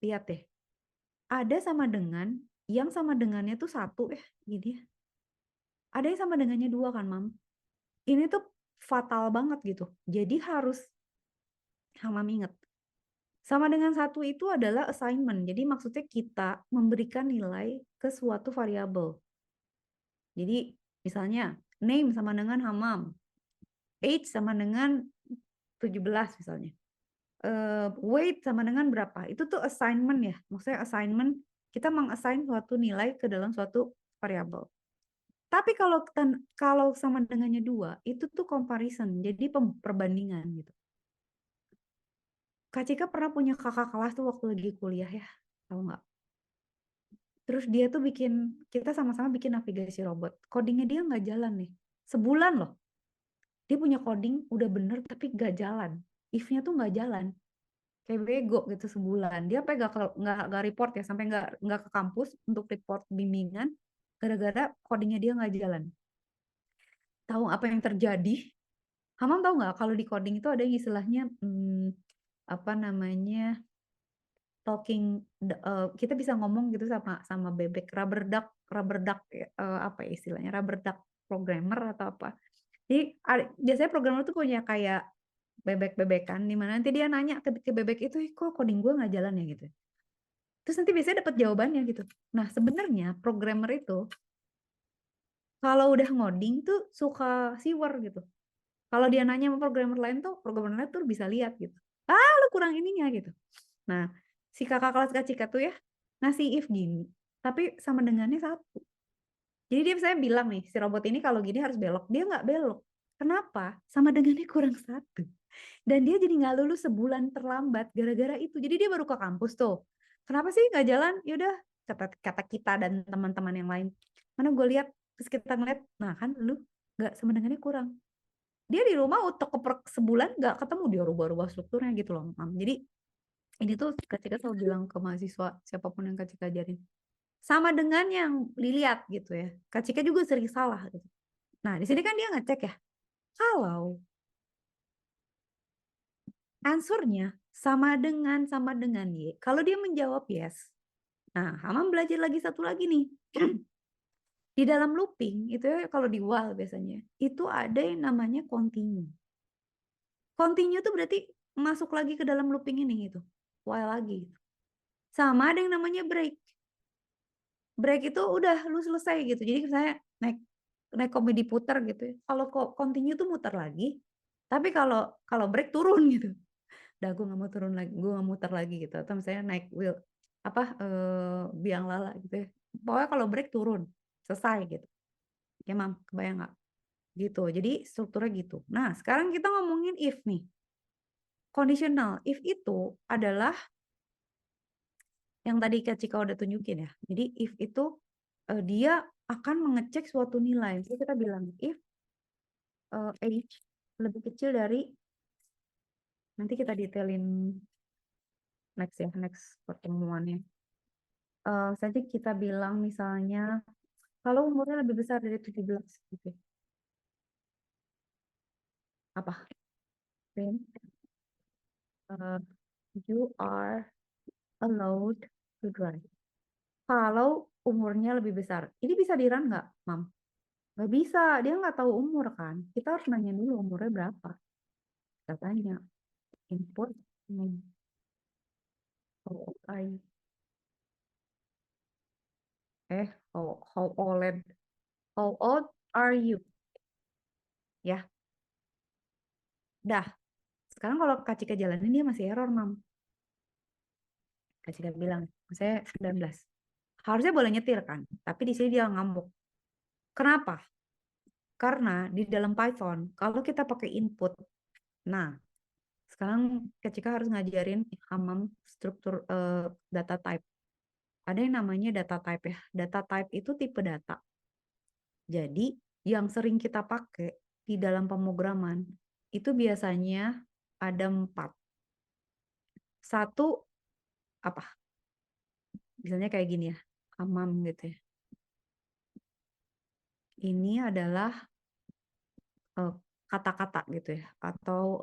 lihat deh. Ada sama dengan, yang sama dengannya tuh satu gini ya. Ada yang sama dengannya dua kan, Mam. Ini tuh fatal banget gitu. Jadi harus Hamam inget. Sama dengan satu itu adalah assignment. Jadi maksudnya kita memberikan nilai ke suatu variabel. Jadi misalnya name sama dengan Hamam, age sama dengan 17 misalnya. Weight sama dengan berapa? Itu tuh assignment ya. Maksudnya assignment, kita mengassign suatu nilai ke dalam suatu variabel. Tapi kalau sama dengannya dua, itu tuh comparison. Jadi perbandingan gitu. Kak Cika pernah punya kakak kelas tuh waktu lagi kuliah ya. Tahu nggak? Terus dia tuh kita sama-sama bikin navigasi robot. Codingnya dia nggak jalan nih. Sebulan loh. Dia punya coding udah bener tapi nggak jalan. If-nya tuh nggak jalan. Kayak bego gitu sebulan. Dia sampai nggak report ya, sampai nggak ke kampus untuk report bimbingan gara-gara codingnya dia nggak jalan. Tahu apa yang terjadi? Hamam tahu nggak kalau di coding itu ada yang istilahnya apa namanya kita bisa ngomong gitu sama bebek rubber duck apa ya istilahnya rubber duck programmer atau apa. Jadi biasanya programmer tuh punya kayak bebek-bebekan di mana nanti dia nanya ke bebek itu, kok coding gue nggak jalan ya gitu. Terus nanti biasanya dapat jawabannya gitu. Nah, sebenarnya programmer itu kalau udah ngoding tuh suka siwer gitu. Kalau dia nanya sama programmer lain tuh, programmer lain tuh bisa lihat gitu. Lu kurang ininya gitu. Nah, si kakak kelas Kak Cika tuh ya ngasih if gini, tapi sama dengannya satu. Jadi dia misalnya bilang nih, si robot ini kalau gini harus belok. Dia nggak belok. Kenapa? Sama dengannya kurang satu. Dan dia jadi nggak lulus sebulan terlambat gara-gara itu. Jadi dia baru ke kampus tuh. Kenapa sih nggak jalan? Yaudah, kata kita dan teman-teman yang lain. Mana gue lihat, terus kita ngeliat, nah kan lu nggak sama dengannya kurang. Dia di rumah utek keprek sebulan nggak ketemu, dia rubah-rubah strukturnya gitu loh, Mam. Jadi ini tuh Kak Cika selalu bilang ke mahasiswa, siapapun yang Kak Cika ajarin. Sama dengan yang dilihat gitu ya. Kak Cika juga sering salah gitu. Nah, di sini kan dia ngecek ya. Kalau answernya sama dengan Y. Kalau dia menjawab yes. Nah, Hamam belajar lagi satu lagi nih. Di dalam looping, itu ya kalau di while biasanya, itu ada yang namanya continue. Continue itu berarti masuk lagi ke dalam looping ini gitu. While lagi. Sama ada yang namanya break. Break itu udah lu selesai gitu. Jadi saya naik komedi putar gitu ya. Kalau continue tuh muter lagi. Tapi kalau break turun gitu. Dah gue nggak mau turun lagi, gue nggak muter lagi gitu. Atau misalnya naik wheel biang lala gitu ya. Pokoknya kalau break turun, selesai gitu. Ya Mam, kebayang nggak? Gitu. Jadi strukturnya gitu. Nah sekarang kita ngomongin if nih. Conditional. If itu adalah yang tadi Kak Cika udah tunjukin ya. Jadi if itu dia akan mengecek suatu nilai. Jadi kita bilang if age lebih kecil dari, nanti kita detailin next pertemuannya. Saja kita bilang misalnya kalau umurnya lebih besar dari 17 gitu. Apa? Then you are allowed to drive. Kalau umurnya lebih besar. Ini bisa di-run nggak, Mam? Nggak bisa, dia nggak tahu umur kan. Kita harus nanya dulu umurnya berapa. Kita tanya, input, how old are you? How old are you? Ya, dah. Sekarang kalau Kak Cika jalanin dia masih error, Mam. Kak Cika bilang, saya 19. Harusnya boleh nyetir kan, tapi di sini dia ngamuk. Kenapa? Karena di dalam Python, kalau kita pakai input, nah, sekarang Kak Cika harus ngajarin Hamam struktur data type. ada yang namanya data type ya. Data type itu tipe data. Jadi yang sering kita pakai di dalam pemrograman itu biasanya ada 4. Satu apa? Misalnya kayak gini ya, amam gitu ya. Ini adalah kata-kata gitu ya, atau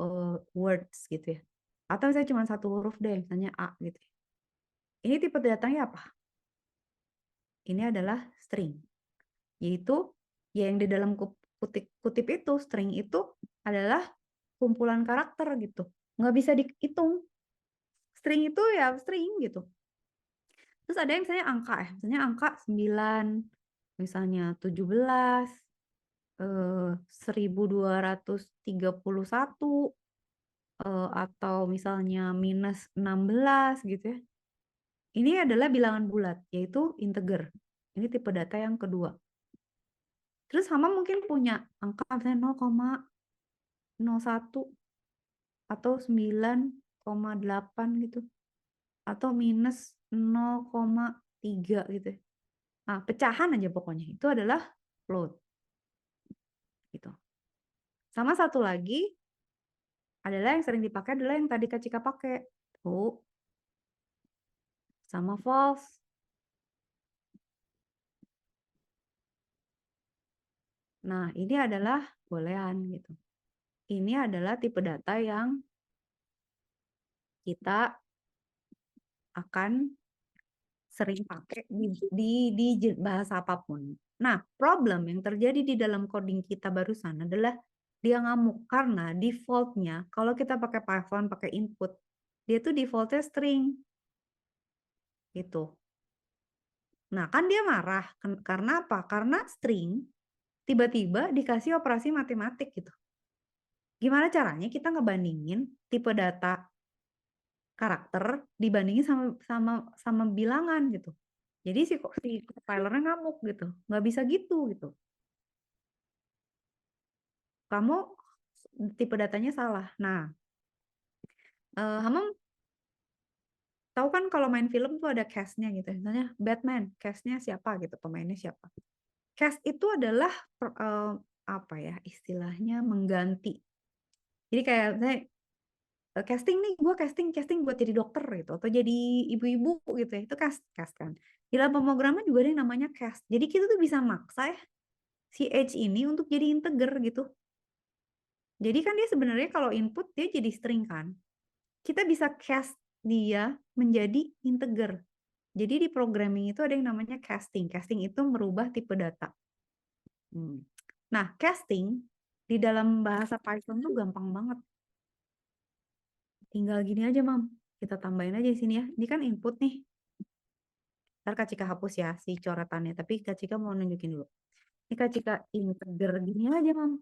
words gitu ya. Atau saya cuma satu huruf deh, misalnya A gitu ya. Ini tipe datanya apa? Ini adalah string. Yaitu ya yang di dalam kutip itu, string itu adalah kumpulan karakter gitu. Nggak bisa dihitung. String itu ya string gitu. Terus ada yang misalnya angka ya. Misalnya angka 9, misalnya 17, 1231, atau misalnya minus 16 gitu ya. Ini adalah bilangan bulat, yaitu integer. Ini tipe data yang kedua. Terus Hama mungkin punya angka misalnya 0,01 atau 9,8 gitu. Atau minus 0,3 gitu. Nah, pecahan aja pokoknya. Itu adalah float. Gitu. Sama satu lagi adalah yang sering dipakai adalah yang tadi Kak Cika pakai. True sama false. Nah, ini adalah boolean gitu. Ini adalah tipe data yang kita akan sering pakai di bahasa apapun. Nah, problem yang terjadi di dalam coding kita barusan adalah dia ngamuk karena defaultnya kalau kita pakai Python pakai input, dia tuh defaultnya string gitu. Nah, kan dia marah karena apa? Karena string tiba-tiba dikasih operasi matematik gitu. Gimana caranya kita ngebandingin tipe data karakter dibandingin sama bilangan gitu. Jadi si compilernya ngamuk gitu, nggak bisa gitu. Kamu tipe datanya salah. Nah, Hamam tahu kan kalau main film tuh ada cast-nya gitu. Misalnya Batman, cast-nya siapa gitu, pemainnya siapa. Cast itu adalah apa ya istilahnya mengganti. Jadi kayak saya casting nih, gue casting buat jadi dokter gitu atau jadi ibu-ibu gitu ya. Itu cast kan. Di dalam pemrograman juga ada yang namanya cast. Jadi kita tuh bisa maksa ya si H ini untuk jadi integer gitu. Jadi kan dia sebenarnya kalau input dia jadi string kan. Kita bisa cast dia menjadi integer. Jadi di programming itu ada yang namanya casting. Casting itu merubah tipe data. Nah, casting di dalam bahasa Python tuh gampang banget. Tinggal gini aja, Mam. Kita tambahin aja di sini ya. Ini kan input nih. Ntar Kak Cika hapus ya si coretannya. Tapi Kak Cika mau nunjukin dulu. Ini Kak Cika integer gini aja, Mam.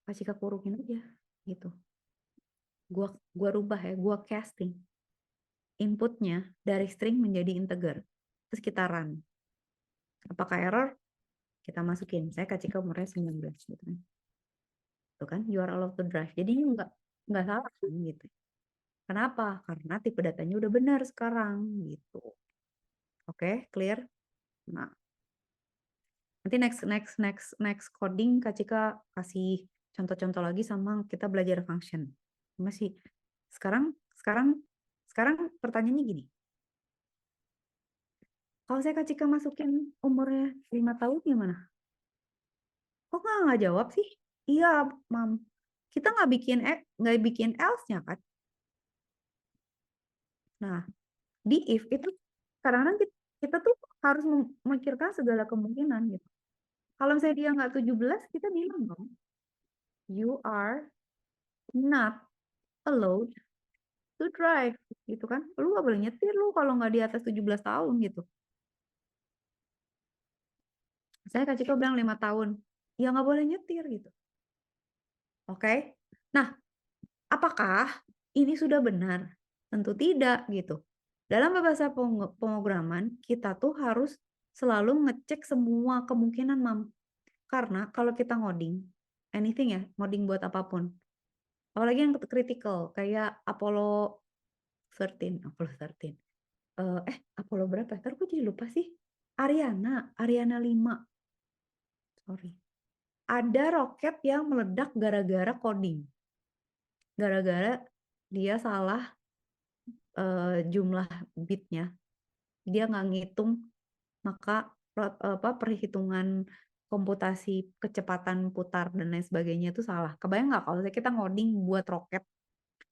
Kak Cika kurukin aja. Gitu. Gua rubah ya. Gua casting. Inputnya dari string menjadi integer. Terus kita run. Apakah error? Kita masukin. Saya Kak Cika umurnya 19 gitu kan. Tuh kan, you are allowed to drive. Jadi ini nggak salah kan gitu. Kenapa? Karena tipe datanya udah benar sekarang gitu. Oke, clear? Nah, nanti next coding Kak Cika kasih contoh-contoh lagi sama kita belajar function. Masih sekarang pertanyaannya gini. Kalau saya Kak Cika masukin umurnya 5 tahun gimana? Kok nggak jawab sih? Iya, Mam. Kita nggak bikin else-nya kan? Nah, di if itu kadang-kadang kita tuh harus memikirkan segala kemungkinan gitu. Kalau misalnya dia nggak 17, kita bilang dong, you are not allowed to drive, gitu kan. Lu nggak boleh nyetir lu kalau nggak di atas 17 tahun gitu. Saya Kak Ciko bilang 5 tahun, ya nggak boleh nyetir gitu. Oke? Nah, apakah ini sudah benar? Tentu tidak gitu. Dalam bahasa pemrograman, kita tuh harus selalu ngecek semua kemungkinan, Mam. Karena kalau kita ngoding, anything ya, ngoding buat apapun. Apalagi yang critical, kayak Apollo 13. Apollo berapa? Ntar gue jadi lupa sih. Ariana 5. Sorry. Ada roket yang meledak gara-gara coding. Gara-gara dia salah jumlah bitnya. Dia nggak ngitung, maka perhitungan komputasi kecepatan putar dan lain sebagainya itu salah. Kebayang nggak kalau kita ngoding buat roket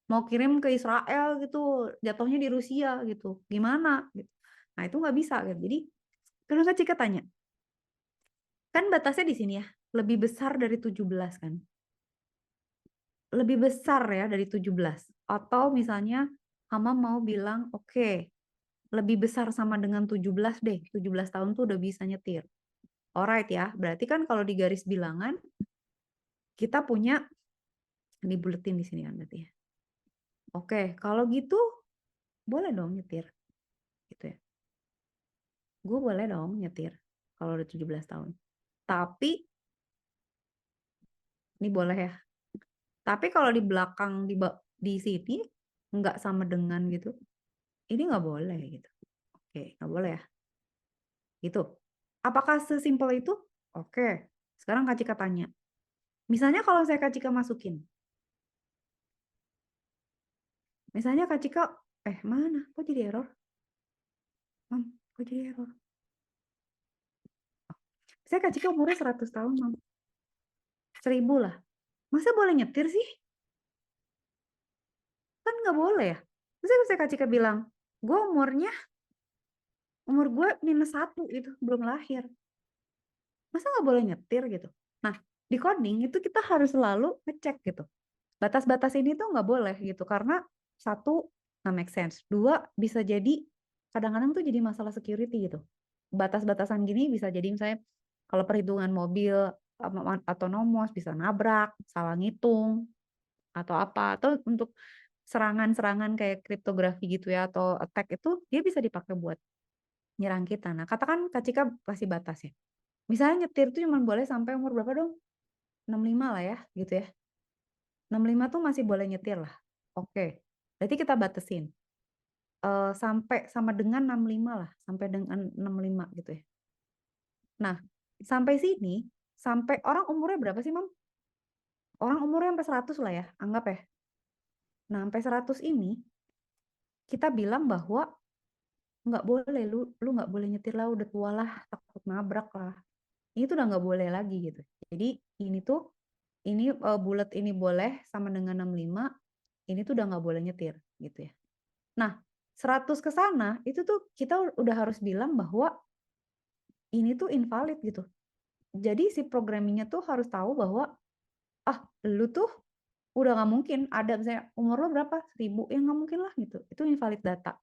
mau kirim ke Israel gitu, jatuhnya di Rusia gitu, gimana gitu. Nah itu nggak bisa gitu. Jadi karena Kak Cika tanya, kan batasnya di sini ya, lebih besar dari 17 kan, lebih besar ya dari 17. Atau misalnya Hama mau bilang oke, lebih besar sama dengan 17 deh, 17 tahun tuh udah bisa nyetir. Alright ya, berarti kan kalau di garis bilangan kita punya, dibuletin di sini kan berarti ya. Oke, kalau gitu boleh dong nyetir gitu ya. Gue boleh dong nyetir kalau udah 17 tahun. Tapi ini boleh ya. Tapi kalau di belakang di sini nggak sama dengan gitu, ini nggak boleh gitu. Oke, nggak boleh ya. Gitu. Apakah sesimpel itu? Oke. Sekarang Kak Cika tanya. Misalnya kalau saya Kak Cika masukin. Misalnya Kak Cika, mana? Kok jadi error? Kok jadi error? Saya Kak Cika umurnya 100 tahun, Mam. 1000 lah. Masa boleh nyetir sih? Kan nggak boleh ya. Terus saya Kak Cika bilang, umur gue -1 itu, belum lahir. Masa nggak boleh nyetir gitu? Nah, di coding itu kita harus selalu ngecek gitu. Batas-batas ini tuh nggak boleh gitu, karena satu, nggak make sense. Dua, bisa jadi kadang-kadang tuh jadi masalah security gitu. Batas-batasan gini bisa jadi misalnya kalau perhitungan mobil atau nomos bisa nabrak, salah ngitung, atau apa. Atau untuk serangan-serangan kayak kriptografi gitu ya, atau attack itu dia bisa dipakai buat nyerang kita. Nah, katakan Kak Cika kasih batas ya. Misalnya nyetir tuh cuma boleh sampai umur berapa dong? 65 lah ya, gitu ya. 65 tuh masih boleh nyetir lah. Oke. Berarti kita batasin. Sampai sama dengan 65 lah, sampai dengan 65 gitu ya. Nah, sampai sini, sampai orang umurnya berapa sih, Mam? Orang umurnya sampai 100 lah ya, anggap ya. Nah, sampai 100 ini, kita bilang bahwa nggak boleh, lu nggak boleh nyetir lah, udah tua lah, takut nabrak lah. Ini tuh udah nggak boleh lagi gitu. Jadi ini tuh, ini bulat ini boleh sama dengan 65, ini tuh udah nggak boleh nyetir gitu ya. Nah, 100 ke sana itu tuh kita udah harus bilang bahwa ini tuh invalid gitu. Jadi si programmingnya tuh harus tahu bahwa lu tuh udah nggak mungkin ada misalnya umur lo berapa 1000 ya nggak mungkin lah gitu. Itu invalid data.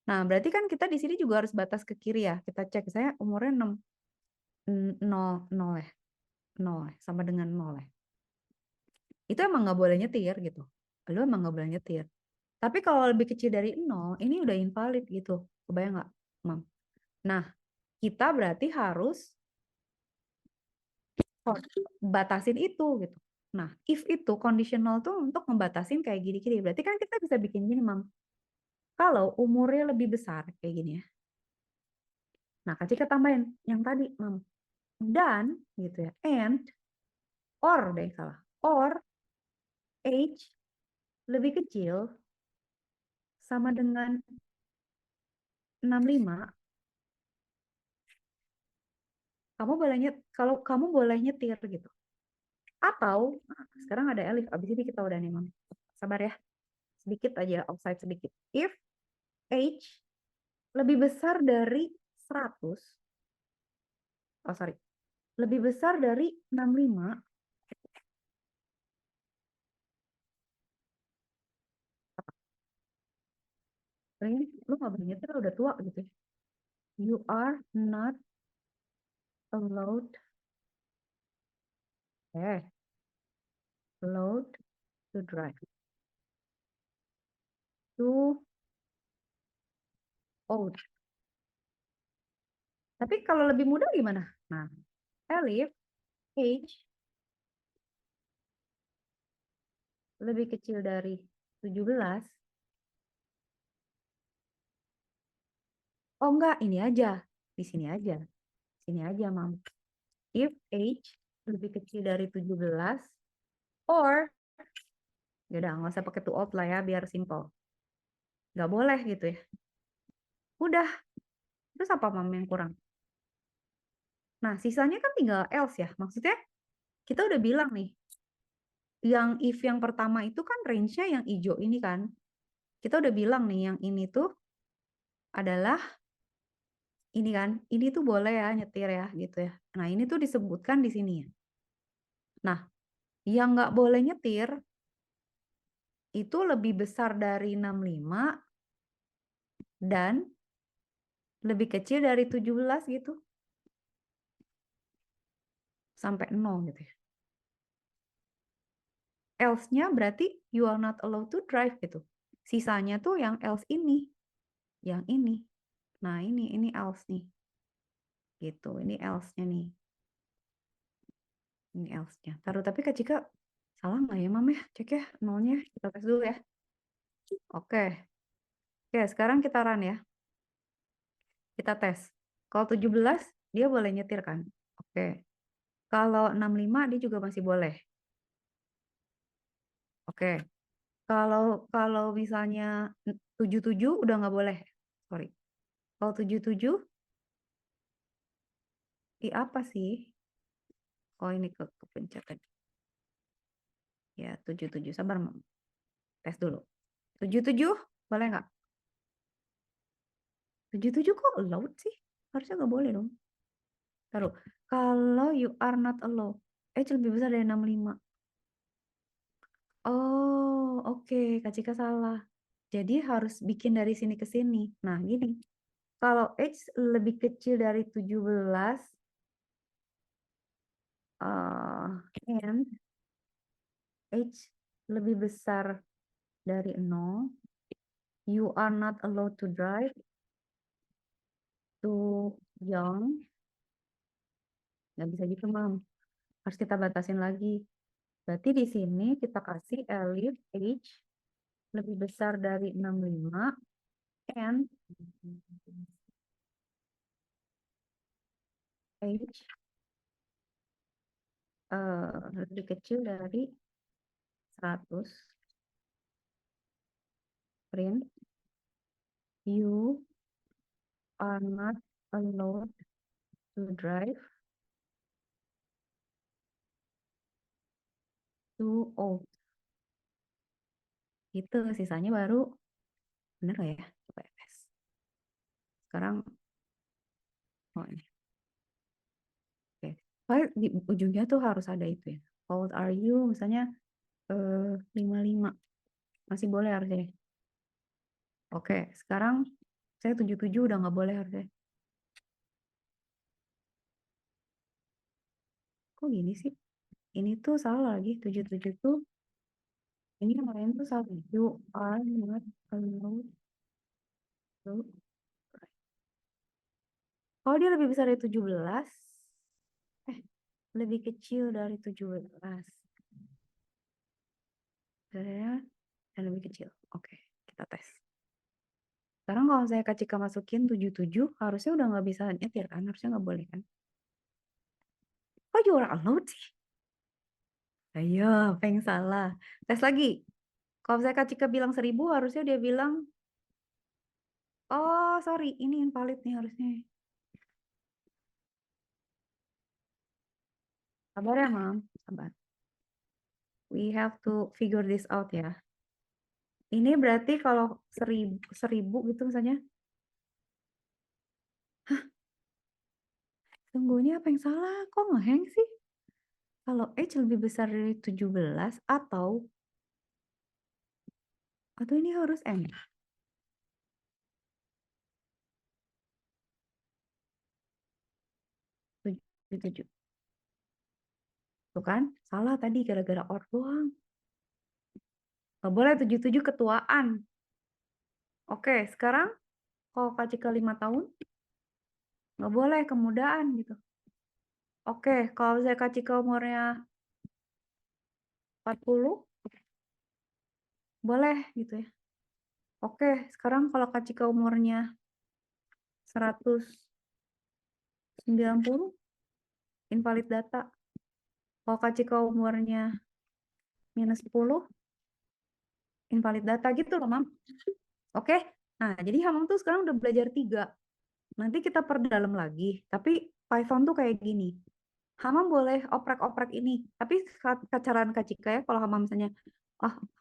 Nah, berarti kan kita di sini juga harus batas ke kiri ya. Kita cek saya umurnya 6 0 ya. 0 ya, sama dengan 0 ya. Itu emang nggak boleh nyetir gitu. Lu emang nggak boleh nyetir. Tapi kalau lebih kecil dari 0, ini udah invalid gitu. Kebayang nggak, Mam? Nah, kita berarti harus batasin itu gitu. Nah, if itu conditional tuh untuk ngebatasin kayak gini-gini. Berarti kan kita bisa bikin gini, Mam. Kalau umurnya lebih besar, kayak gini ya. Nah, kasih kita tambahin yang tadi, Mam. Dan, gitu ya. And, or deh, salah. Or, age lebih kecil sama dengan 65, kalau kamu boleh nyetir gitu. Atau, sekarang ada Elif, abis ini kita udah nih, Mam. Sabar ya. Sedikit aja, offside sedikit. If age lebih besar dari 100, oh sorry, lebih besar dari 65, ini lu nggak boleh nyetir udah tua gitu ya. You are not allowed, allowed to drive. Too old. Tapi kalau lebih muda gimana? Nah, Elif, age lebih kecil dari 17, Oh enggak, ini aja. Di sini aja. Sini aja, Mam. If age lebih kecil dari 17 or ya udah nggak usah pakai too old lah ya biar simple. Nggak boleh gitu ya. Udah, terus apa Mam yang kurang? Nah, sisanya kan tinggal else ya. Maksudnya kita udah bilang nih, yang if yang pertama itu kan range-nya yang hijau ini kan. Kita udah bilang nih yang ini tuh adalah ini kan, ini tuh boleh ya nyetir ya gitu ya. Nah, ini tuh disebutkan di sini ya. Nah, yang nggak boleh nyetir itu lebih besar dari 65 dan lebih kecil dari 17 gitu. Sampai 0 gitu ya. Else-nya berarti you are not allowed to drive gitu. Sisanya tuh yang else ini, yang ini. Nah, ini else nih. Gitu, ini else-nya nih. Ini else-nya. Taruh tapi Kak Cika salah nggak ya, Mam ya? Cek ya, nolnya. Kita tes dulu ya. Oke. Oke, sekarang kita run ya. Kita tes. Kalau 17, dia boleh nyetir kan? Oke. Kalau 65, dia juga masih boleh. Oke. Kalau kalau misalnya 77 udah nggak boleh. Sorry. Kalau 77, apa sih? Oh ini kepencet tadi. Ya 77. Sabar, Mam. Tes dulu. 77 boleh nggak? 77 kok allowed sih? Harusnya nggak boleh dong. Taruh. Kalau you are not allowed. Lebih besar dari 65. Oh, oke. Kak Cika salah. Jadi harus bikin dari sini ke sini. Nah, gini. Kalau H lebih kecil dari 17 and H lebih besar dari 0, you are not allowed to drive, too young. Nggak bisa gitu, Mam. Harus kita batasin lagi. Berarti di sini kita kasih elif H lebih besar dari 65 and H lebih kecil dari 100. Print, you are not allowed to drive too old. Gitu, sisanya baru bener nggak ya? Coba ya, tes. Sekarang, oh ini. Oke. Soalnya di ujungnya tuh harus ada itu ya. How old are you? Misalnya 55. Masih boleh harusnya. Oke, sekarang saya 77 udah nggak boleh harusnya. Kok gini sih? Ini tuh salah lagi. 77 tuh, ini yang lain tuh salah. You are not allowed to. Oh, dia lebih besar dari 17. Lebih kecil dari 17. Dan lebih kecil. Oke, kita tes. Sekarang kalau saya Kak Cika masukin 77, harusnya udah nggak bisa nyetir kan? Harusnya nggak boleh kan? Kok you are allowed sih? Ayo, apa yang salah? Tes lagi. Kalau saya Kak Cika bilang 1000, harusnya dia bilang, oh sorry, ini invalid nih harusnya. Sabar ya, Mam. Sabar. We have to figure this out ya. Ini berarti kalau 1000 gitu misalnya. Tunggu, ini apa yang salah? Kok ngeheng sih? Kalau H lebih besar dari 17 atau ini harus M? 77. Tuh kan? Salah tadi gara-gara or doang. Gak boleh 77 ketuaan. Oke, sekarang kalau Kak Cika 5 tahun, nggak boleh kemudaan gitu. Oke, kalau saya Kak Cika umurnya 40, boleh gitu ya. Oke, sekarang kalau Kak Cika umurnya 190 invalid data. Kalau Kak Cika umurnya -10 invalid data gitu loh, Mam. Oke. Nah, jadi Hamam tuh sekarang udah belajar 3. Nanti kita perdalam lagi. Tapi Python tuh kayak gini. Hamam boleh oprek-oprek ini. Tapi saran Kak Cika ya, kalau Hamam misalnya,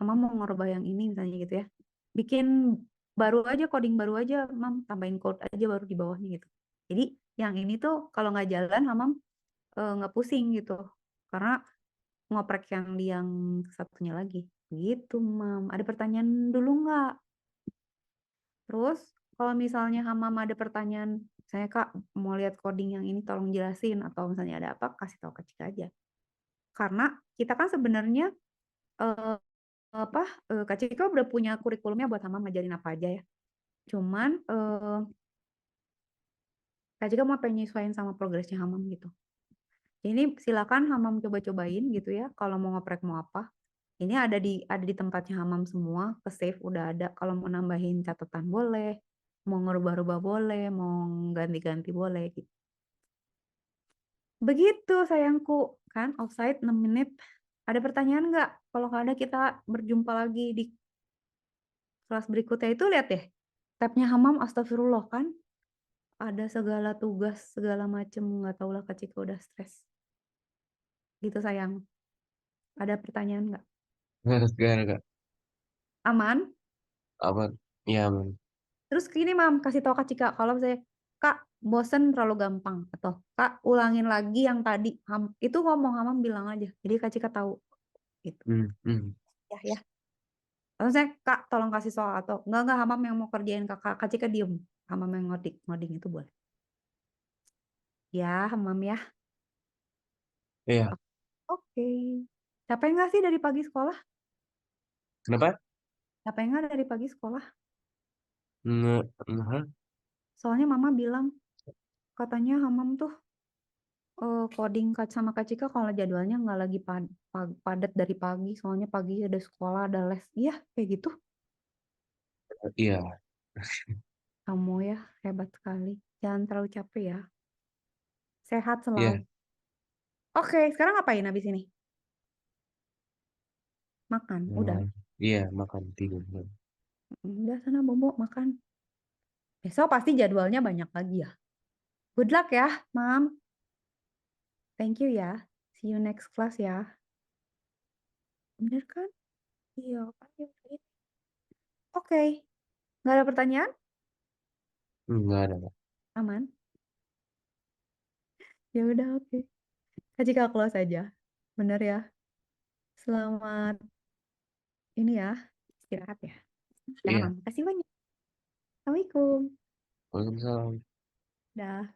Hamam mau ngerubah yang ini misalnya gitu ya. Bikin baru aja, coding baru aja, Mam. Tambahin code aja baru di bawahnya gitu. Jadi yang ini tuh kalau nggak jalan, Hamam nggak pusing gitu. Karena ngoprek yang satunya lagi. Gitu, Mam. Ada pertanyaan dulu nggak? Terus kalau misalnya Hamam ada pertanyaan, saya Kak mau lihat coding yang ini tolong jelasin, atau misalnya ada apa kasih tahu ke Cika aja. Karena kita kan sebenarnya eh, Kak Cika udah punya kurikulumnya buat Hamam ngajarin apa aja ya. Cuman Kak Cika mau penyesuaiin sama progresnya Hamam gitu. Ini silakan Hamam coba-cobain gitu ya. Kalau mau ngoprek mau apa. Ini ada di tempatnya Hamam semua, ke save udah ada. Kalau mau nambahin catatan boleh, mau ngerubah-rubah boleh, mau ganti-ganti boleh gitu. Begitu sayangku, kan offside 6 menit. Ada pertanyaan nggak? Kalau nggak ada kita berjumpa lagi di kelas berikutnya. Itu lihat deh, tabnya Hamam astagfirullah kan. Ada segala tugas, segala macem, nggak tahu lah Kak Cika udah stres. Gitu sayang. Ada pertanyaan nggak? Gak ada, Kak. Aman? Apa? Ya, aman. Terus gini Mam, kasih tahu Kak Cika, kalau misalnya Kak bosen terlalu gampang, atau Kak ulangin lagi yang tadi, itu ngomong Hamam bilang aja, jadi Kak Cika tahu gitu. Ya. Kalau saya Kak tolong kasih soal, atau enggak Hamam yang mau kerjain Kak Cika diem, Hamam yang ngoding itu boleh. Ya Hamam ya. Iya. Oke. Capek nggak sih dari pagi sekolah? Kenapa? Capek nggak dari pagi sekolah? Hah? Soalnya Mama bilang katanya Hamam tuh coding sama Kak Cika kalau jadwalnya nggak lagi padat dari pagi, soalnya pagi ada sekolah, ada les. Iya, kayak gitu. Iya. Kamu ya, hebat sekali. Jangan terlalu capek ya. Sehat Iya. selalu. Oke, sekarang ngapain habis ini? Makan, udah. Iya, makan tidur. Udah sana Bobo, makan. Besok pasti jadwalnya banyak lagi ya. Good luck ya, Mam. Thank you ya. See you next class ya. Bener kan? Iya, ayo. Oke. Nggak ada pertanyaan? Enggak ada, Kak. Aman? Ya udah, oke. Kak Cika close aja. Bener ya. Selamat ini ya, istirahat ya. Dah, Iya. Mam. Makasih banyak. Assalamualaikum. Waalaikumsalam. Dah.